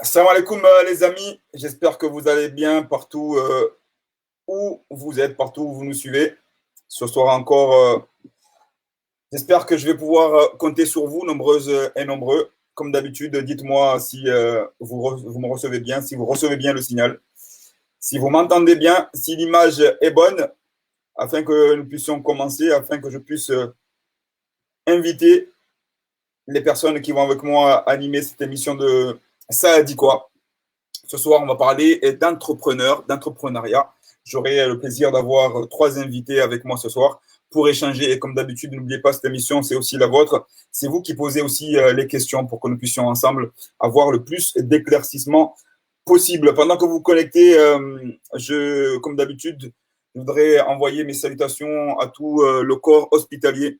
Salam alaikum les amis, j'espère que vous allez bien partout où vous êtes, partout où vous nous suivez. Ce soir encore, j'espère que je vais pouvoir compter sur vous, nombreuses et nombreux. Comme d'habitude, dites-moi si vous me recevez bien, si vous recevez bien le signal, si vous m'entendez bien, si l'image est bonne, afin que nous puissions commencer, afin que je puisse inviter les personnes qui vont avec moi animer cette émission de Ça a dit quoi. Ce soir, on va parler d'entrepreneuriat. J'aurai le plaisir d'avoir trois invités avec moi ce soir pour échanger. Et comme d'habitude, n'oubliez pas, cette émission, c'est aussi la vôtre. C'est vous qui posez aussi les questions pour que nous puissions ensemble avoir le plus d'éclaircissement possible. Pendant que vous vous connectez, comme d'habitude, je voudrais envoyer mes salutations à tout le corps hospitalier,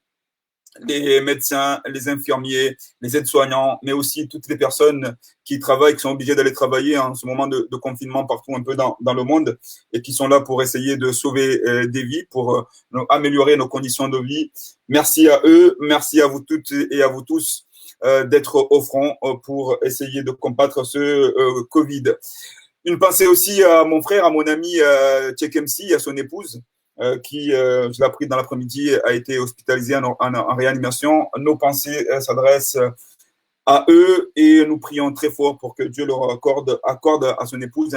les médecins, les infirmiers, les aides-soignants, mais aussi toutes les personnes qui travaillent, qui sont obligées d'aller travailler en ce moment de confinement partout un peu dans le monde et qui sont là pour essayer de sauver des vies, pour améliorer nos conditions de vie. Merci à eux, merci à vous toutes et à vous tous d'être au front pour essayer de combattre ce Covid. Une pensée aussi à mon frère, à mon ami Tchek MC, à son épouse, qui, je l'ai appris dans l'après-midi, a été hospitalisé en réanimation. Nos pensées s'adressent à eux et nous prions très fort pour que Dieu leur accorde à son épouse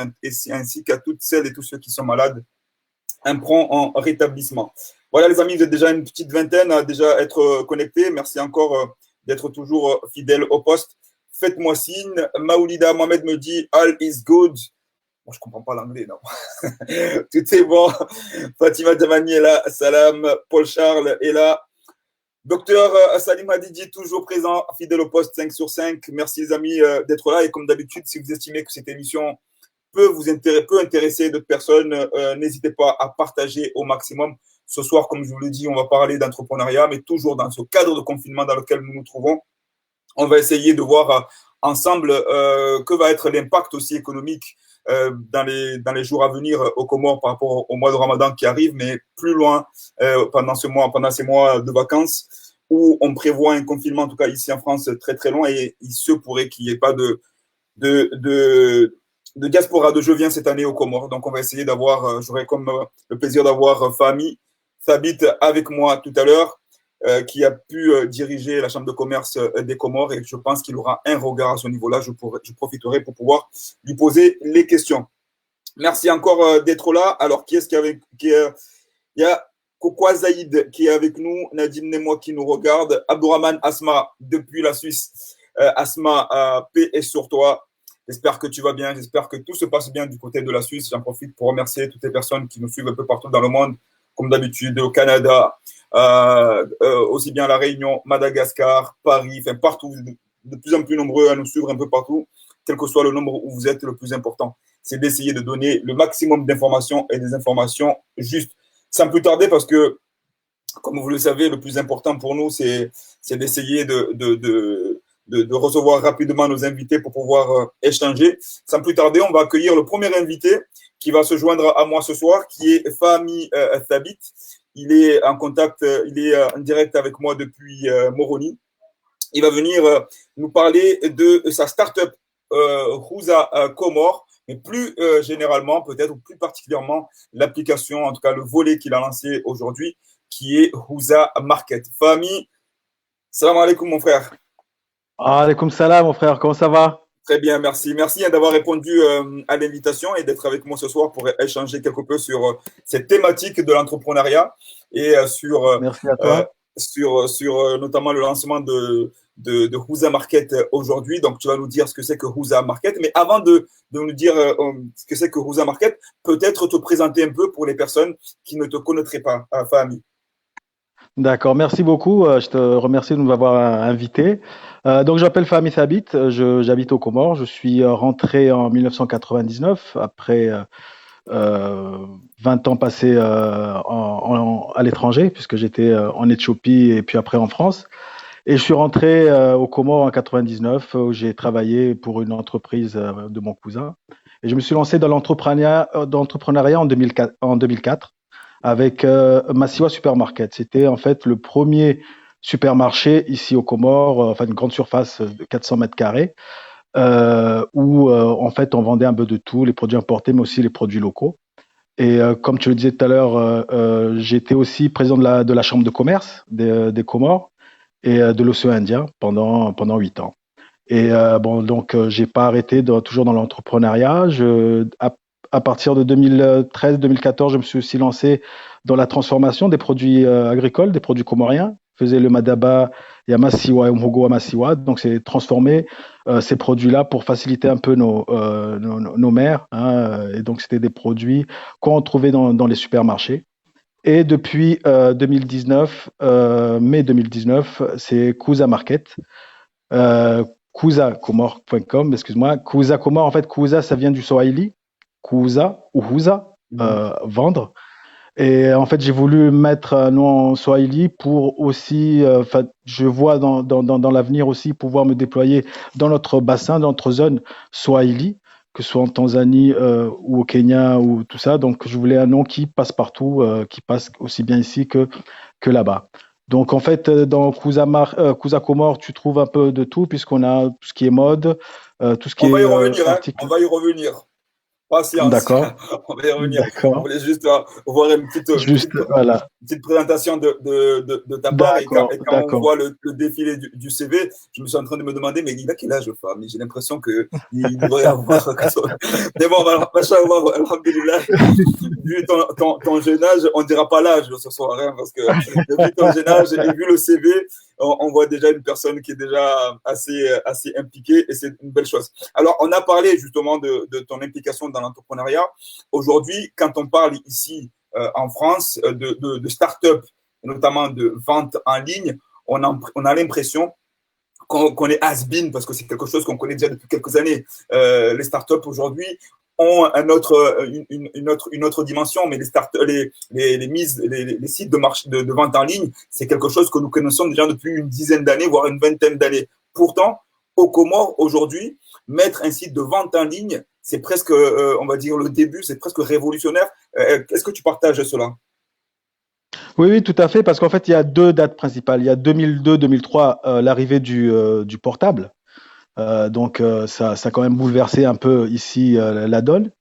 ainsi qu'à toutes celles et tous ceux qui sont malades un prompt en rétablissement. Voilà les amis, vous êtes déjà une petite vingtaine à déjà être connectés. Merci encore d'être toujours fidèles au poste. Faites-moi signe. Maoulida Mohamed me dit « All is good ». Bon, je ne comprends pas l'anglais, non. Tout est bon. Fatima Djamani est là. Salam. Paul Charles est là. Docteur Salim Hadidi, toujours présent, fidèle au poste 5 sur 5. Merci les amis d'être là. Et comme d'habitude, si vous estimez que cette émission peut intéresser d'autres personnes, n'hésitez pas à partager au maximum. Ce soir, comme je vous l'ai dit, on va parler d'entrepreneuriat, mais toujours dans ce cadre de confinement dans lequel nous nous trouvons. On va essayer de voir ensemble que va être l'impact aussi économique dans les jours à venir aux Comores par rapport au mois de Ramadan qui arrive, mais plus loin pendant ces mois de vacances où on prévoit un confinement, en tout cas ici en France, très très loin, et il se pourrait qu'il n'y ait pas de diaspora de je viens cette année aux Comores. Donc on va essayer d'avoir, j'aurai comme le plaisir d'avoir Fahmi Thabit avec moi tout à l'heure, qui a pu diriger la Chambre de commerce des Comores, et je pense qu'il aura un regard à ce niveau-là. Je profiterai pour pouvoir lui poser les questions. Merci encore d'être là. Alors, qui est-ce il y a Kokwa Zaïd qui est avec nous, Nadim Nemois qui nous regarde, Abdourahman Asma depuis la Suisse. Asma, paix est sur toi. J'espère que tu vas bien. J'espère que tout se passe bien du côté de la Suisse. J'en profite pour remercier toutes les personnes qui nous suivent un peu partout dans le monde, comme d'habitude, au Canada, aussi bien à La Réunion, Madagascar, Paris, enfin partout, de plus en plus nombreux à nous suivre un peu partout, quel que soit le nombre où vous êtes. Le plus important, c'est d'essayer de donner le maximum d'informations et des informations justes. Sans plus tarder, parce que, comme vous le savez, le plus important pour nous, c'est d'essayer de recevoir rapidement nos invités pour pouvoir échanger. Sans plus tarder, on va accueillir le premier invité qui va se joindre à moi ce soir, qui est Fahmi Thabit. Il est en contact, il est en direct avec moi depuis Moroni. Il va venir nous parler de sa start-up Huza Comores, mais plus généralement, peut-être, ou plus particulièrement, l'application, en tout cas le volet qu'il a lancé aujourd'hui, qui est Huza Market. Fahmi, salam alaikum mon frère. Alaikum salam mon frère, comment ça va? Très bien, merci. Merci d'avoir répondu à l'invitation et d'être avec moi ce soir pour échanger quelque peu sur cette thématique de l'entrepreneuriat et Merci à toi. sur notamment le lancement de Huza Market aujourd'hui. Donc, tu vas nous dire ce que c'est que Huza Market. Mais avant de nous dire ce que c'est que Huza Market, peut-être te présenter un peu pour les personnes qui ne te connaîtraient pas, Fahmi. D'accord, merci beaucoup. Je te remercie de nous avoir invité. Donc, je m'appelle Fahmi Thabit, j'habite aux Comores. Je suis rentré en 1999 après 20 ans passés à l'étranger, puisque j'étais en Éthiopie et puis après en France. Et je suis rentré aux Comores en 99, où j'ai travaillé pour une entreprise de mon cousin. Et je me suis lancé dans l'entrepreneuriat en 2004 avec Massiwa Supermarket. C'était en fait le premier supermarché ici aux Comores, enfin une grande surface de 400 mètres carrés, où en fait on vendait un peu de tout, les produits importés, mais aussi les produits locaux. Et comme tu le disais tout à l'heure, j'étais aussi président de la chambre de commerce des Comores et de l'océan Indien pendant 8 ans. Et bon, donc j'ai pas arrêté, toujours dans l'entrepreneuriat. À partir de 2013-2014, je me suis aussi lancé dans la transformation des produits agricoles, des produits comoriens. Je faisais le Madaba, Yamasiwa et Umhogo Amasiwa. Donc, c'est transformer ces produits-là pour faciliter un peu nos mers, hein. Et donc, c'était des produits qu'on trouvait dans les supermarchés. Et depuis 2019, mai 2019, c'est Kuza Market, kuzakomor.com, excuse-moi. Kuza Komor, en fait, Kuza, ça vient du Swahili. Kuza ou Huza, vendre. Et en fait, j'ai voulu mettre un nom en Swahili pour aussi, je vois dans l'avenir aussi pouvoir me déployer dans notre bassin, dans notre zone Swahili, que ce soit en Tanzanie ou au Kenya ou tout ça. Donc, je voulais un nom qui passe partout, qui passe aussi bien ici que là-bas. Donc, en fait, dans Kuza Comore, tu trouves un peu de tout, puisqu'on a tout ce qui est mode, tout ce qui On va y est revenir, hein. article. On va y revenir. Patience, D'accord, on va y revenir. On d'accord. voulait juste voir Juste, voilà. une petite présentation de ta part. D'accord, Et quand on d'accord. voit le défilé du CV, je me suis en train de me demander, mais il a quel âge, le femme? J'ai l'impression qu'il devrait avoir. Mais bon, machallah, alhamdulillah, vu ton jeune âge, on ne dira pas l'âge ce soir, hein, parce que vu ton jeune âge et vu le CV, on voit déjà une personne qui est déjà assez impliquée et c'est une belle chose. Alors, on a parlé justement de ton implication dans l'entrepreneuriat. Aujourd'hui, quand on parle ici en France de start-up, notamment de vente en ligne, on a l'impression qu'on est has-been parce que c'est quelque chose qu'on connaît déjà depuis quelques années. Les startups aujourd'hui ont une autre dimension, mais les sites de vente en ligne, c'est quelque chose que nous connaissons déjà depuis une dizaine d'années, voire une vingtaine d'années. Pourtant, aux Comores, aujourd'hui, mettre un site de vente en ligne, c'est presque, on va dire, le début, c'est presque révolutionnaire. Est-ce que tu partages cela? Oui, oui, tout à fait, parce qu'en fait, il y a deux dates principales. Il y a 2002-2003, l'arrivée du portable. Ça a quand même bouleversé un peu ici la donne.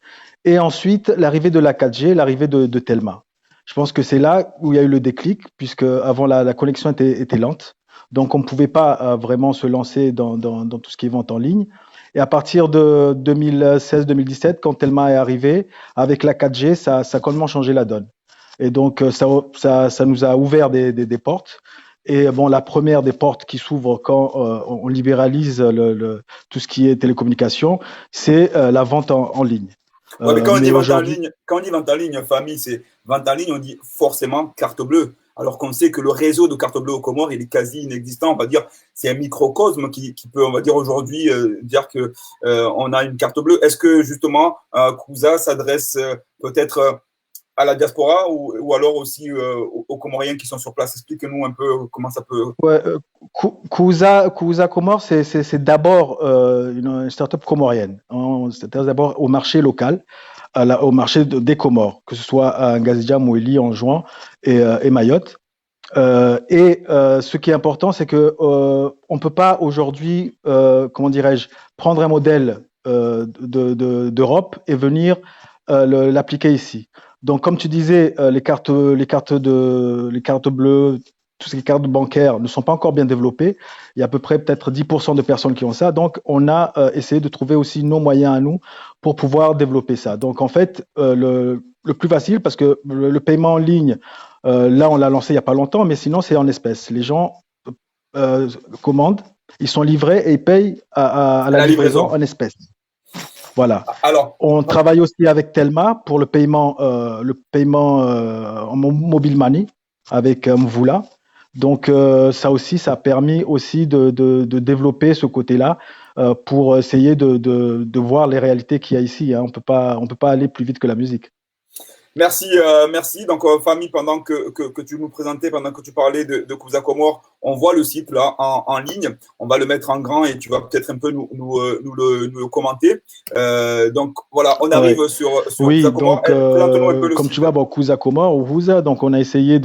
Et ensuite, l'arrivée de la 4G, l'arrivée de Telma. Je pense que c'est là où il y a eu le déclic, puisque avant la connexion était lente. Donc, on ne pouvait pas vraiment se lancer dans tout ce qui est vente en ligne. Et à partir de 2016-2017, quand Telma est arrivé, avec la 4G, ça a complètement changé la donne. Et donc, ça nous a ouvert des portes. Et bon, la première des portes qui s'ouvre quand on libéralise tout ce qui est télécommunication, c'est la vente en ligne. Ouais, mais quand on dit Mais vente en aujourd'hui, ligne, quand on dit vente en ligne, famille, c'est vente en ligne, on dit forcément carte bleue. Alors qu'on sait que le réseau de carte bleue aux Comores, il est quasi inexistant. On va dire, c'est un microcosme qui peut, on va dire aujourd'hui, dire que on a une carte bleue. Est-ce que justement, Kuza s'adresse peut-être à la diaspora ou alors aussi aux Comoriens qui sont sur place? Explique-nous un peu comment ça peut. ouais, Kuza Comore, c'est d'abord une start-up comorienne. On s'intéresse d'abord au marché local, au marché des Comores, que ce soit à Ngazidja, Moélie, Anjouan et Mayotte. Ce qui est important, c'est que on peut pas aujourd'hui, comment dirais-je, prendre un modèle d'Europe et venir l'appliquer ici. Donc, comme tu disais, les cartes bleues, toutes ces cartes bancaires ne sont pas encore bien développées. Il y a à peu près peut-être 10% de personnes qui ont ça. Donc, on a essayé de trouver aussi nos moyens à nous pour pouvoir développer ça. Donc, en fait, le plus facile, parce que le paiement en ligne, là, on l'a lancé il n'y a pas longtemps, mais sinon, c'est en espèces. Les gens commandent, ils sont livrés et ils payent à la livraison en espèces. Voilà. Alors, On travaille aussi avec Telma pour le paiement en mobile money avec Mvula. Donc ça aussi, ça a permis aussi de développer ce côté-là pour essayer de voir les réalités qu'il y a ici, hein. On peut pas aller plus vite que la musique. merci, merci. Donc, famille, pendant que tu nous présentais, pendant que tu parlais de Kuza Comore, on voit le site là en ligne. On va le mettre en grand et tu vas peut-être un peu nous le commenter. Donc, voilà, on arrive Ouais. sur Oui, Kuza Comore. donc Présente-nous un peu le comme tu site. vois, bon, Kuza Comore ou Huza, donc on a essayé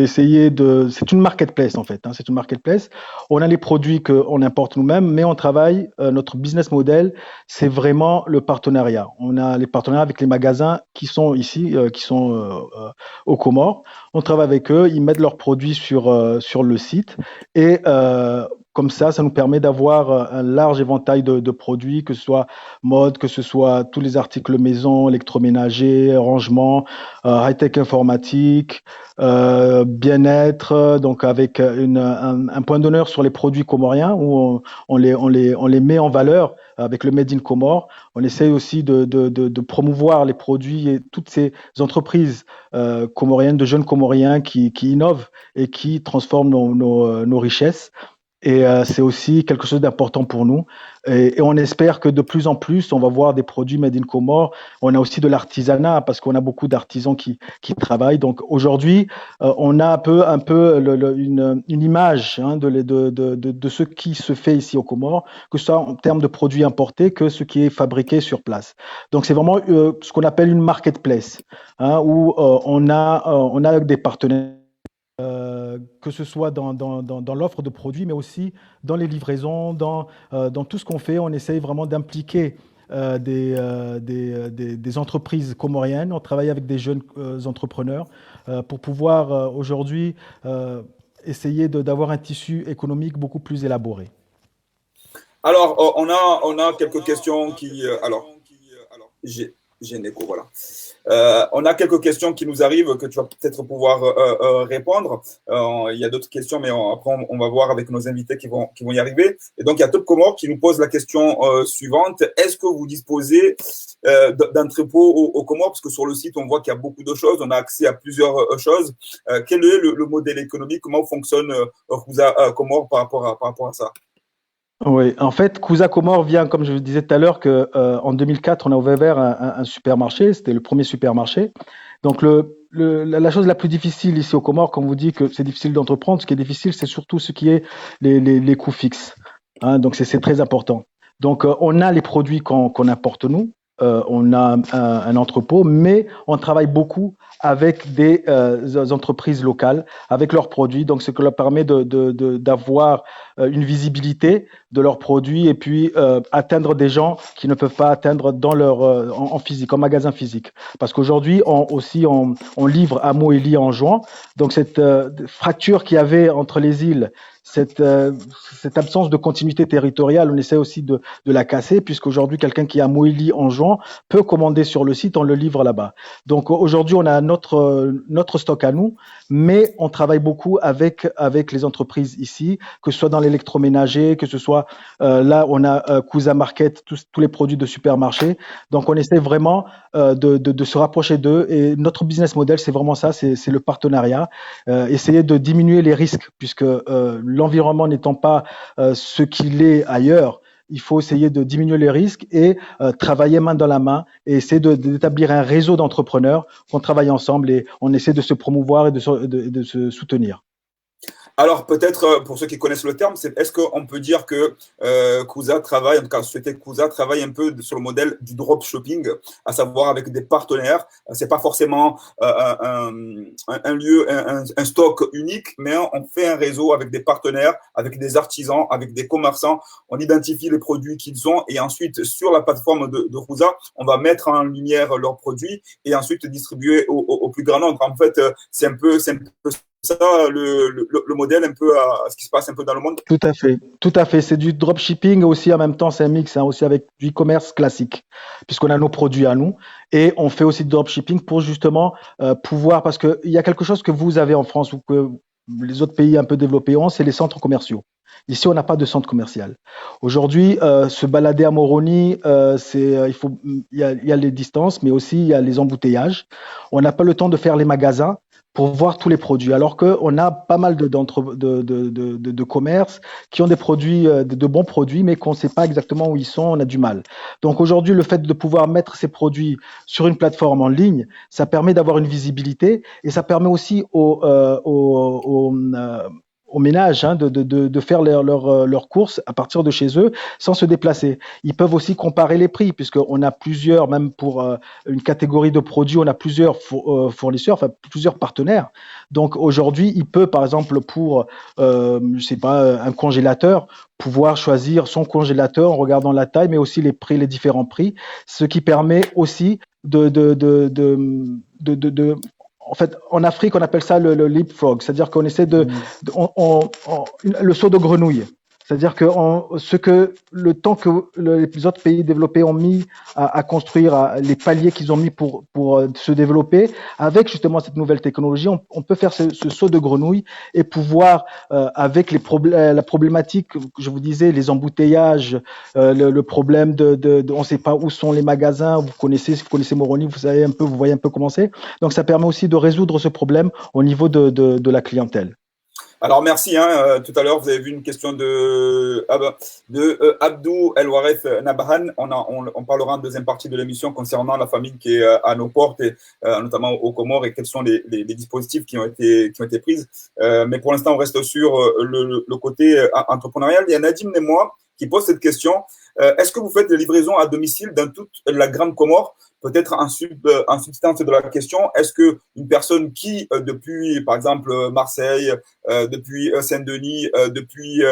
c'est une marketplace en fait, hein, c'est une marketplace. On a les produits qu'on importe nous-mêmes, mais on travaille, notre business model, c'est vraiment le partenariat. On a les partenariats avec les magasins qui sont ici, qui sont aux Comores. On travaille avec eux, ils mettent leurs produits sur le site et comme ça nous permet d'avoir un large éventail de produits, que ce soit mode, que ce soit tous les articles maison, électroménager, rangement, high-tech informatique, bien-être, donc avec un point d'honneur sur les produits comoriens où on les met en valeur avec le Made in Comores. On essaye aussi de promouvoir les produits et toutes ces entreprises comoriennes, de jeunes Comoriens qui innovent et qui transforment nos richesses. Et c'est aussi quelque chose d'important pour nous. Et on espère que de plus en plus, on va voir des produits made in Comores. On a aussi de l'artisanat parce qu'on a beaucoup d'artisans qui travaillent. Donc aujourd'hui, on a un peu une image, hein, de ce qui se fait ici aux Comores, que ce soit en termes de produits importés que ce qui est fabriqué sur place. Donc c'est vraiment ce qu'on appelle une marketplace, hein, où on a des partenaires. Que ce soit dans l'offre de produits, mais aussi dans les livraisons, dans tout ce qu'on fait. On essaye vraiment d'impliquer des entreprises comoriennes. On travaille avec des jeunes entrepreneurs pour pouvoir aujourd'hui essayer d'avoir un tissu économique beaucoup plus élaboré. Alors, on a quelques questions qui. J'ai un écho, voilà. On a quelques questions qui nous arrivent que tu vas peut-être pouvoir répondre. Il y a d'autres questions, mais après, on va voir avec nos invités qui vont y arriver. Et donc, il y a Top Comores qui nous pose la question suivante. Est-ce que vous disposez d'un trépôt aux Comores? Parce que sur le site, on voit qu'il y a beaucoup de choses. On a accès à plusieurs choses. Quel est le modèle économique? Comment fonctionne Kouza Comores par rapport à ça? Oui, en fait, Kouza Comores vient, comme je vous disais tout à l'heure, en 2004, on a ouvert un supermarché. C'était le premier supermarché. Donc, la chose la plus difficile ici aux Comores, quand on vous dit que c'est difficile d'entreprendre, ce qui est difficile, c'est surtout ce qui est les coûts fixes. Hein, donc, c'est très important. Donc, on a les produits qu'on importe nous. On a un entrepôt, mais on travaille beaucoup avec des entreprises locales, avec leurs produits. Donc, ce qui leur permet d'avoir une visibilité de leurs produits et puis atteindre des gens qui ne peuvent pas atteindre dans en physique, en magasin physique. Parce qu'aujourd'hui, on livre à Moélie en juin. Donc, cette fracture qu'il y avait entre les îles, cette absence de continuité territoriale, on essaie aussi de la casser, puisqu'aujourd'hui, quelqu'un qui est à Moélie en juin peut commander sur le site, on le livre là-bas. Donc aujourd'hui, on a notre stock à nous, mais on travaille beaucoup avec les entreprises ici, que ce soit dans l'électroménager, que ce soit là, on a Kouza Market, tous les produits de supermarché. Donc on essaie vraiment de se rapprocher d'eux. Et notre business model, c'est vraiment ça, c'est le partenariat. Essayer de diminuer les risques, puisque l'environnement n'étant pas ce qu'il est ailleurs, il faut essayer de diminuer les risques et travailler main dans la main et essayer d'établir un réseau d'entrepreneurs qu'on travaille ensemble et on essaie de se promouvoir et de se soutenir. Alors, peut-être, pour ceux qui connaissent le terme, est-ce qu'on peut dire que Kouza travaille, en tout cas, Société Kouza travaille un peu sur le modèle du dropshipping, à savoir avec des partenaires. C'est pas forcément un lieu, un stock unique, mais on fait un réseau avec des partenaires, avec des artisans, avec des commerçants. On identifie les produits qu'ils ont et ensuite, sur la plateforme de Kouza, on va mettre en lumière leurs produits et ensuite distribuer au plus grand nombre. En fait, c'est un peu ça le modèle un peu à ce qui se passe un peu dans le monde. Tout à fait. C'est du dropshipping aussi en même temps, c'est un mix, hein, aussi avec du e-commerce classique, puisqu'on a nos produits à nous et on fait aussi du dropshipping pour justement pouvoir, parce qu'il y a quelque chose que vous avez en France ou que les autres pays un peu développés ont, c'est les centres commerciaux. Ici, on n'a pas de centre commercial. Aujourd'hui, se balader à Moroni, il y a les distances, mais aussi il y a les embouteillages. On n'a pas le temps de faire les magasins pour voir tous les produits, alors qu'on a pas mal de commerces qui ont des produits, de bons produits, mais qu'on ne sait pas exactement où ils sont, on a du mal. Donc aujourd'hui, le fait de pouvoir mettre ces produits sur une plateforme en ligne, ça permet d'avoir une visibilité et ça permet aussi aux ménages de faire leurs courses à partir de chez eux sans se déplacer. Ils peuvent aussi comparer les prix puisqu'on a plusieurs, même pour une catégorie de produits, on a plusieurs fournisseurs, enfin plusieurs partenaires. Donc aujourd'hui, il peut par exemple pour, je sais pas, un congélateur, pouvoir choisir son congélateur en regardant la taille, mais aussi les prix, les différents prix, ce qui permet aussi en fait, en Afrique, on appelle ça le leapfrog, c'est-à-dire qu'on essaie le saut de grenouille. C'est-à-dire que le temps que les autres pays développés ont mis à construire, les paliers qu'ils ont mis pour se développer, avec justement cette nouvelle technologie, on peut faire ce saut de grenouille et pouvoir, avec la problématique que je vous disais, les embouteillages, le problème on ne sait pas où sont les magasins. Vous connaissez Moroni, vous voyez un peu comment c'est. Donc ça permet aussi de résoudre ce problème au niveau de la clientèle. Alors merci, tout à l'heure vous avez vu une question de Abdou El Wareth Nabahan. On parlera en deuxième partie de l'émission concernant la famine qui est à nos portes, et notamment aux Comores, et quels sont les dispositifs qui ont été pris. Mais pour l'instant on reste sur le côté entrepreneurial. Il y a Nadim Nemois qui pose cette question. Est-ce que vous faites des livraisons à domicile dans toute la Grande Comore? Peut-être en substance de la question, est-ce qu'une personne qui, depuis, par exemple, Marseille, depuis Saint-Denis, depuis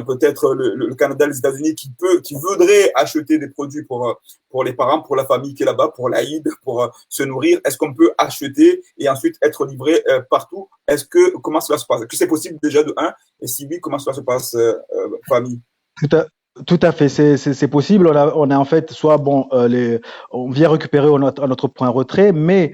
peut-être le Canada, les États-Unis, qui voudrait acheter des produits pour les parents, pour la famille qui est là-bas, pour l'Aïd, pour se nourrir, est-ce qu'on peut acheter et ensuite être livré partout? Comment cela se passe? Est-ce que c'est possible déjà de 1? Et si oui, comment cela se passe, famille? Tout à fait, c'est possible. On a en fait soit on vient récupérer à notre point retrait, mais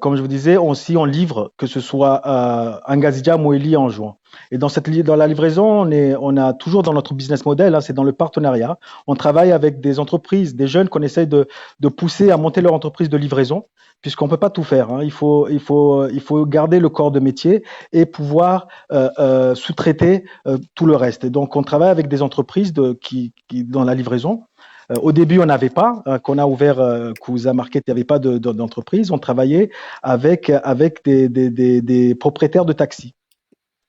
comme je vous disais, aussi on livre, que ce soit à Ngazidja, Moélie, en juin. Et dans la livraison, on a toujours dans notre business model, c'est dans le partenariat. On travaille avec des entreprises, des jeunes qu'on essaie de pousser à monter leur entreprise de livraison, puisqu'on peut pas tout faire. Il faut garder le corps de métier et pouvoir sous-traiter tout le reste. Et donc on travaille avec des entreprises qui dans la livraison. Au début, on n'avait pas, qu'on a ouvert Kuza Market, il n'y avait pas d'entreprise. On travaillait avec des propriétaires de taxis.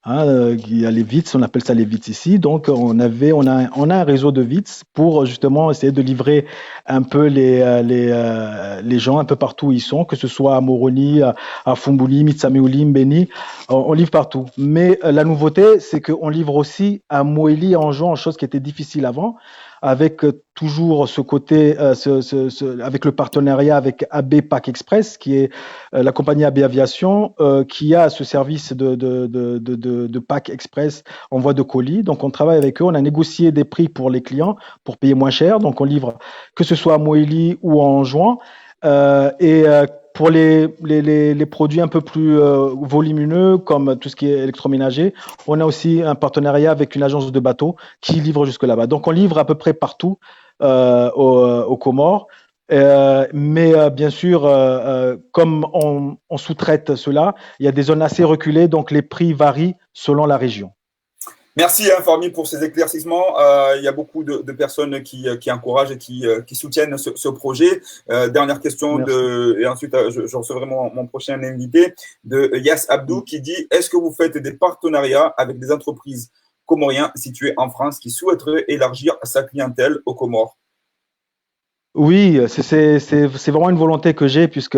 Il y a les VITS, on appelle ça les VITS ici. Donc, on a un réseau de VITS pour justement essayer de livrer un peu les gens un peu partout où ils sont, que ce soit à Moroni, à Fumbuli, Mitsameuli, Mbeni, on livre partout. Mais la nouveauté, c'est qu'on livre aussi à Moélie, en Anjouan, chose qui était difficile avant, avec toujours ce côté, avec le partenariat avec AB Pack Express, qui est la compagnie AB Aviation, qui a ce service de Pack Express envoi de colis. Donc, on travaille avec eux. On a négocié des prix pour les clients pour payer moins cher. Donc, on livre que ce soit à Moélie ou en juin. Pour les produits un peu plus volumineux, comme tout ce qui est électroménager, on a aussi un partenariat avec une agence de bateaux qui livre jusque là-bas. Donc, on livre à peu près partout aux Comores. Mais bien sûr, comme on sous-traite cela, il y a des zones assez reculées, donc les prix varient selon la région. Merci, Farmi, pour ces éclaircissements. Il y a beaucoup de personnes qui encouragent et qui soutiennent ce projet. Dernière question, et ensuite je recevrai mon prochain invité, de Yass Abdou, qui dit: est-ce que vous faites des partenariats avec des entreprises comoriennes situées en France qui souhaiteraient élargir sa clientèle aux Comores? Oui, c'est vraiment une volonté que j'ai, puisque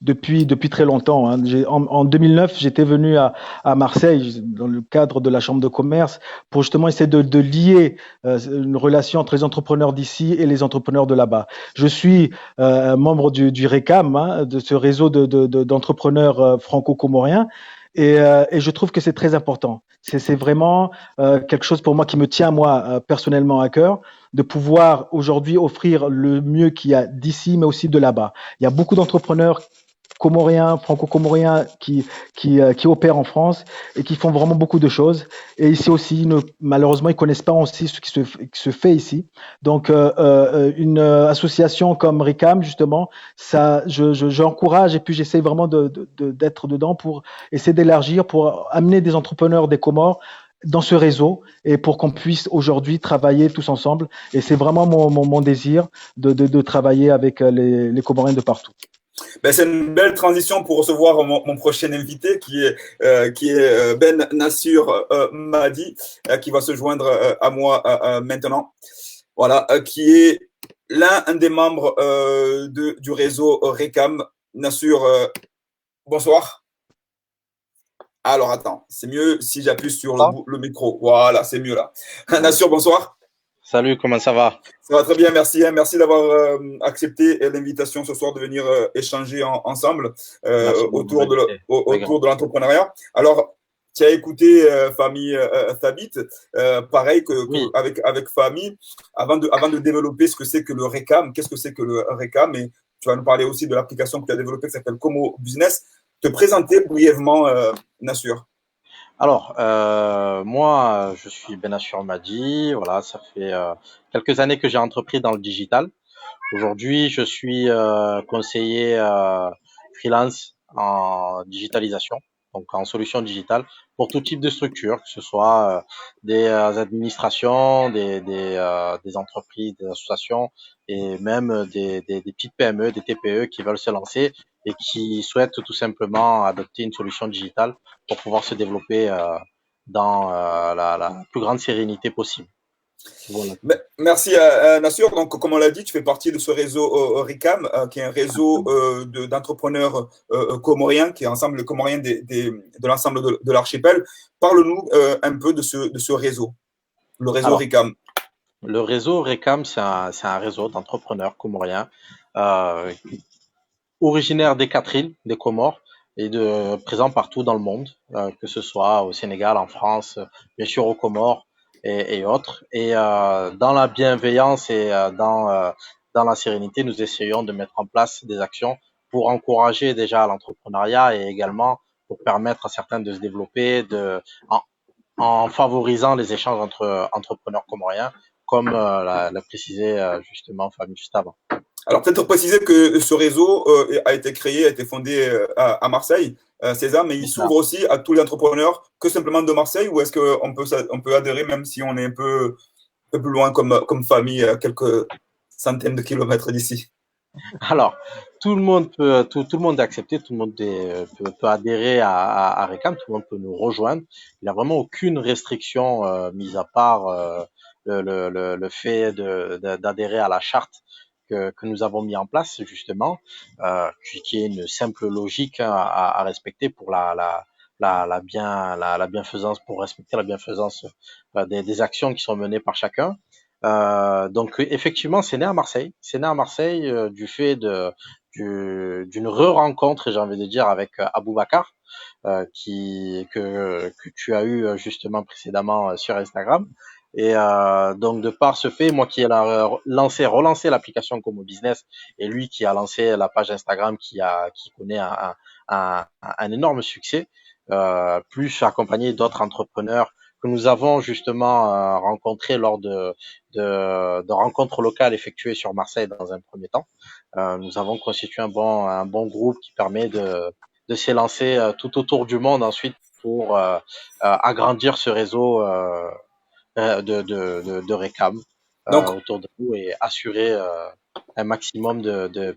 depuis très longtemps. En 2009, j'étais venu à Marseille dans le cadre de la Chambre de commerce pour justement essayer de lier une relation entre les entrepreneurs d'ici et les entrepreneurs de là-bas. Je suis membre du RECAM, de ce réseau d'entrepreneurs franco-comoriens. Et je trouve que c'est très important. C'est vraiment quelque chose pour moi qui me tient, moi, personnellement à cœur, de pouvoir aujourd'hui offrir le mieux qu'il y a d'ici, mais aussi de là-bas. Il y a beaucoup d'entrepreneurs comoriens, franco-comoriens qui opèrent en France et qui font vraiment beaucoup de choses. Et ici aussi, malheureusement, ils connaissent pas aussi ce qui se fait ici. Donc, une association comme RICAM, justement, ça, j'encourage et puis j'essaie vraiment d'être dedans pour essayer d'élargir, pour amener des entrepreneurs des Comores dans ce réseau et pour qu'on puisse aujourd'hui travailler tous ensemble. Et c'est vraiment mon désir de travailler avec les Comoriens de partout. Ben, c'est une belle transition pour recevoir mon prochain invité qui est Ben Nassur Mahdi, qui va se joindre à moi maintenant. Voilà, qui est l'un des membres du réseau RECAM. Nassur, bonsoir. Alors attends, c'est mieux si j'appuie sur le micro. Voilà, c'est mieux là. Nassur, bonsoir. Salut, comment ça va? Ça va très bien, merci. Merci d'avoir accepté l'invitation ce soir de venir échanger ensemble autour de l'entrepreneuriat. Alors, tu as écouté Fahmi Thabit, pareil avec Fahmi, avant de développer ce que c'est que le RECAM, qu'est-ce que c'est que le RECAM, et tu vas nous parler aussi de l'application que tu as développée qui s'appelle Como Business. Te présenter brièvement, Nassur. Alors, moi, je suis Ben Nassur Mahdi. Voilà, ça fait quelques années que j'ai entrepris dans le digital. Aujourd'hui, je suis conseiller freelance en digitalisation, donc en solution digitale pour tout type de structure, que ce soit des administrations, des entreprises, des associations et même des petites PME, des TPE qui veulent se lancer et qui souhaitent tout simplement adopter une solution digitale pour pouvoir se développer dans la plus grande sérénité possible. Voilà. Merci Nassur. Donc, comme on l'a dit, tu fais partie de ce réseau RECAM, qui est un réseau d'entrepreneurs comoriens, qui est ensemble le comorien de l'ensemble de l'archipel. Parle-nous un peu de ce réseau, le réseau RECAM. Le réseau RECAM, c'est un réseau d'entrepreneurs comoriens originaires des 4 îles, des Comores, et présents partout dans le monde, que ce soit au Sénégal, en France, bien sûr aux Comores, et autres. Et dans la bienveillance et dans la sérénité, nous essayons de mettre en place des actions pour encourager déjà l'entrepreneuriat et également pour permettre à certains de se développer en favorisant les échanges entre entrepreneurs comoriens, comme l'a précisé justement Fahmi juste avant. Alors, peut-être préciser que ce réseau a été fondé à Marseille, César, mais il s'ouvre aussi à tous les entrepreneurs que simplement de Marseille, ou est-ce qu'on peut adhérer même si on est un peu plus loin comme famille, à quelques centaines de kilomètres d'ici? Alors, tout le monde est accepté, tout le monde peut adhérer à RECAM, tout le monde peut nous rejoindre. Il n'y a vraiment aucune restriction, mis à part le fait d'adhérer à la charte que nous avons mis en place justement, qui est une simple logique à respecter pour la bienfaisance, pour respecter la bienfaisance des actions qui sont menées par chacun. Donc effectivement, c'est né à Marseille. C'est né à Marseille du fait d'une re-rencontre, j'ai envie de dire, avec Aboubacar, que tu as eu justement précédemment sur Instagram. Et donc de par ce fait, moi qui ai relancé l'application Como Business, et lui qui a lancé la page Instagram qui connaît un énorme succès, plus accompagné d'autres entrepreneurs que nous avons justement rencontrés lors de rencontres locales effectuées sur Marseille dans un premier temps. Nous avons constitué un bon groupe qui permet de s'élancer tout autour du monde ensuite pour agrandir ce réseau de RECAM autour de nous et assurer un maximum de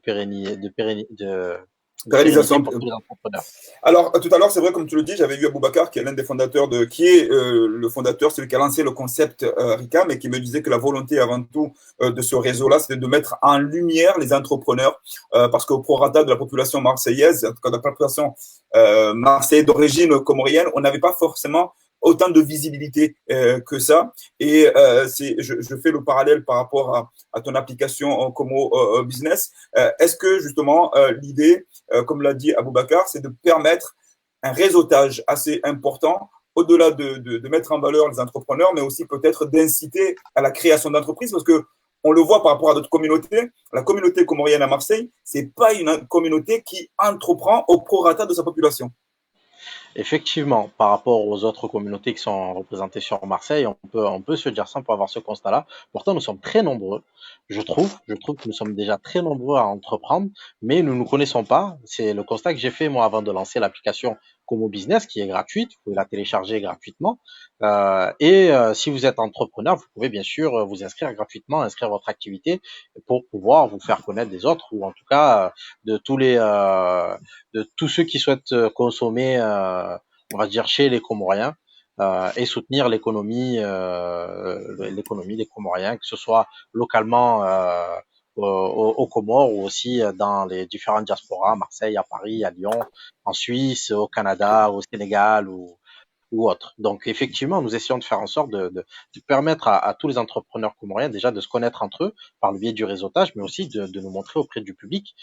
pérennisation pour tous les entrepreneurs. Alors, tout à l'heure, c'est vrai, comme tu le dis, j'avais eu Aboubacar, qui est l'un des fondateurs le fondateur, celui qui a lancé le concept RECAM, et qui me disait que la volonté avant tout de ce réseau-là, c'était de mettre en lumière les entrepreneurs, parce qu'au prorata de la population marseillaise, en tout cas de la population marseillaise d'origine comorienne, on n'avait pas forcément autant de visibilité que ça. Et je fais le parallèle par rapport à ton application Como Business. Est-ce que justement l'idée, comme l'a dit Aboubacar, c'est de permettre un réseautage assez important au-delà de mettre en valeur les entrepreneurs, mais aussi peut-être d'inciter à la création d'entreprises, parce que on le voit par rapport à d'autres communautés. La communauté comorienne à Marseille, c'est pas une communauté qui entreprend au prorata de sa population. Effectivement, par rapport aux autres communautés qui sont représentées sur Marseille, on peut se dire ça pour avoir ce constat-là. Pourtant, nous sommes très nombreux. Je trouve que nous sommes déjà très nombreux à entreprendre, mais nous ne nous connaissons pas. C'est le constat que j'ai fait, moi, avant de lancer l'application Como Business, qui est gratuite. Vous pouvez la télécharger gratuitement. Si vous êtes entrepreneur, vous pouvez bien sûr vous inscrire gratuitement, inscrire votre activité pour pouvoir vous faire connaître des autres, ou en tout cas de de tous ceux qui souhaitent consommer, on va dire, chez les Comoriens, et soutenir l'économie des Comoriens, que ce soit localement aux Comores, ou aussi dans les différentes diasporas, à Marseille, à Paris, à Lyon, en Suisse, au Canada, au Sénégal, ou autre. Donc effectivement, nous essayons de faire en sorte de permettre à tous les entrepreneurs comoriens déjà de se connaître entre eux par le biais du réseautage, mais aussi de nous montrer auprès du public,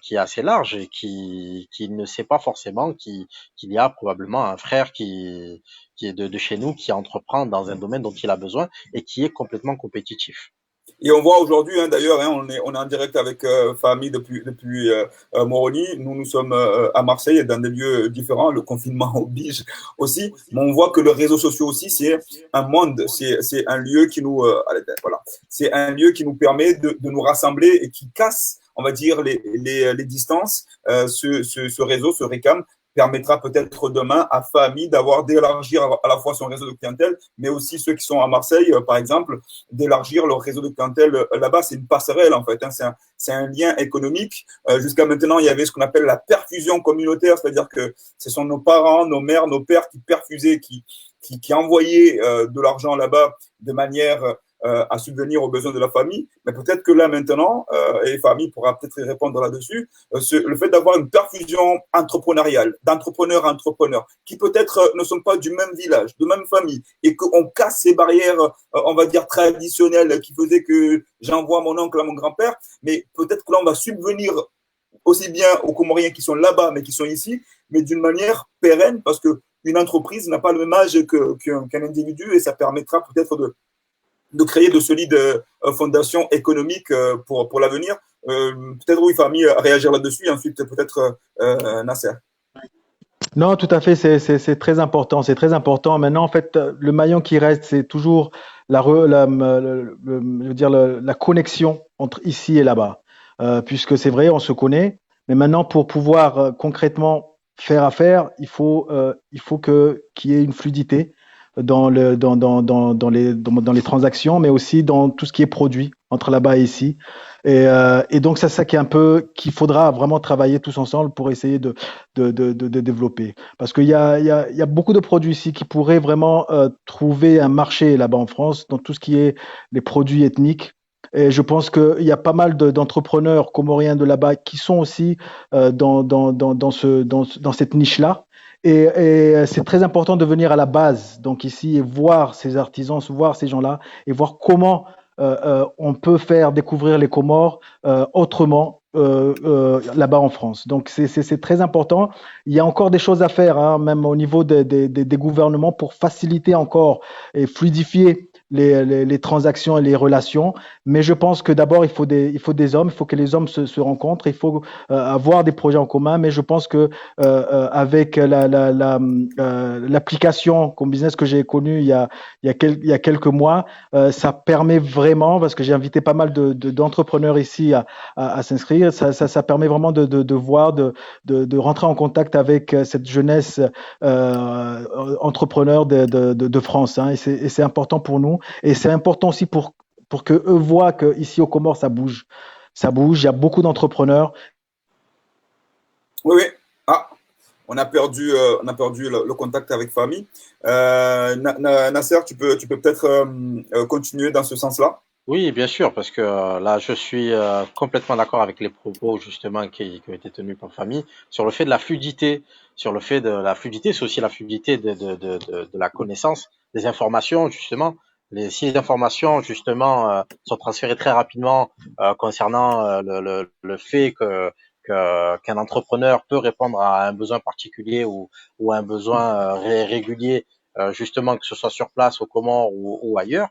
qui est assez large et qui ne sait pas forcément qu'il y a probablement un frère qui est de chez nous, qui entreprend dans un domaine dont il a besoin et qui est complètement compétitif. Et on voit aujourd'hui, hein, d'ailleurs, hein, on est en direct avec Fahmi depuis Moroni. Nous sommes à Marseille, dans des lieux différents. Le confinement oblige aussi. Mais on voit que les réseaux sociaux aussi, c'est un monde, c'est un lieu qui nous, voilà, c'est un lieu qui nous permet de nous rassembler et qui casse, on va dire, les distances. Ce réseau, ce RECAM, permettra peut-être demain à Fahmi d'élargir à la fois son réseau de clientèle, mais aussi ceux qui sont à Marseille, par exemple, d'élargir leur réseau de clientèle là-bas. C'est une passerelle, en fait. Hein. C'est un lien économique. Jusqu'à maintenant, il y avait ce qu'on appelle la perfusion communautaire, c'est-à-dire que ce sont nos parents, nos mères, nos pères qui perfusaient, qui envoyaient de l'argent là-bas de manière à subvenir aux besoins de la famille. Mais peut-être que là, maintenant, et Fahmi pourra peut-être y répondre là-dessus, le fait d'avoir une perfusion entrepreneuriale, d'entrepreneur à entrepreneur, qui peut-être ne sont pas du même village, de même famille, et qu'on casse ces barrières, on va dire, traditionnelles qui faisaient que j'envoie mon oncle à mon grand-père, mais peut-être que là, on va subvenir aussi bien aux Comoriens qui sont là-bas, mais qui sont ici, mais d'une manière pérenne, parce qu'une entreprise n'a pas le même âge qu'un individu, et ça permettra peut-être de créer de solides fondations économiques pour l'avenir. Peut-être oui, Fahmi, réagir là-dessus, et ensuite peut-être Nasser. Non, tout à fait, c'est très important. C'est très important. Maintenant, en fait, le maillon qui reste, c'est toujours je veux dire, la connexion entre ici et là-bas. Puisque c'est vrai, on se connaît, mais maintenant, pour pouvoir concrètement faire affaire, il faut qu'il y ait une fluidité dans les transactions, mais aussi dans tout ce qui est produit entre là-bas et ici. Et donc, c'est ça qui est un peu qu'il faudra vraiment travailler tous ensemble pour essayer de développer. Parce qu'il y a beaucoup de produits ici qui pourraient vraiment trouver un marché là-bas en France dans tout ce qui est les produits ethniques. Et je pense qu'il y a pas mal d'entrepreneurs comoriens de là-bas qui sont aussi dans cette niche-là. Et c'est très important de venir à la base, donc ici, et voir ces artisans, voir ces gens-là, et voir comment on peut faire découvrir les Comores autrement là-bas en France. Donc c'est très important. Il y a encore des choses à faire, hein, même au niveau des gouvernements, pour faciliter encore et fluidifier les transactions et les relations. Mais je pense que d'abord, il faut des hommes, il faut que les hommes se rencontrent, il faut avoir des projets en commun. Mais je pense que avec l'application comme business que j'ai connue il y a quelques mois, ça permet vraiment, parce que j'ai invité pas mal d'entrepreneurs ici à s'inscrire, ça permet vraiment de voir, de rentrer en contact avec cette jeunesse entrepreneur de France. Hein, et c'est important pour nous. Et c'est important aussi pour que eux voient qu'ici au Comores, ça bouge. Ça bouge, il y a beaucoup d'entrepreneurs. Oui, oui. Ah, on a perdu le contact avec Fahmi. Nasser, tu peux peut-être continuer dans ce sens-là. Oui, bien sûr, parce que là, je suis complètement d'accord avec les propos justement qui ont été tenus par Famille sur le fait de la fluidité, sur le fait de la fluidité, c'est aussi la fluidité de la connaissance des informations justement. Si les informations justement sont transférées très rapidement concernant le fait qu'un entrepreneur peut répondre à un besoin particulier ou à un besoin régulier, justement que ce soit sur place, aux Comores ou ailleurs,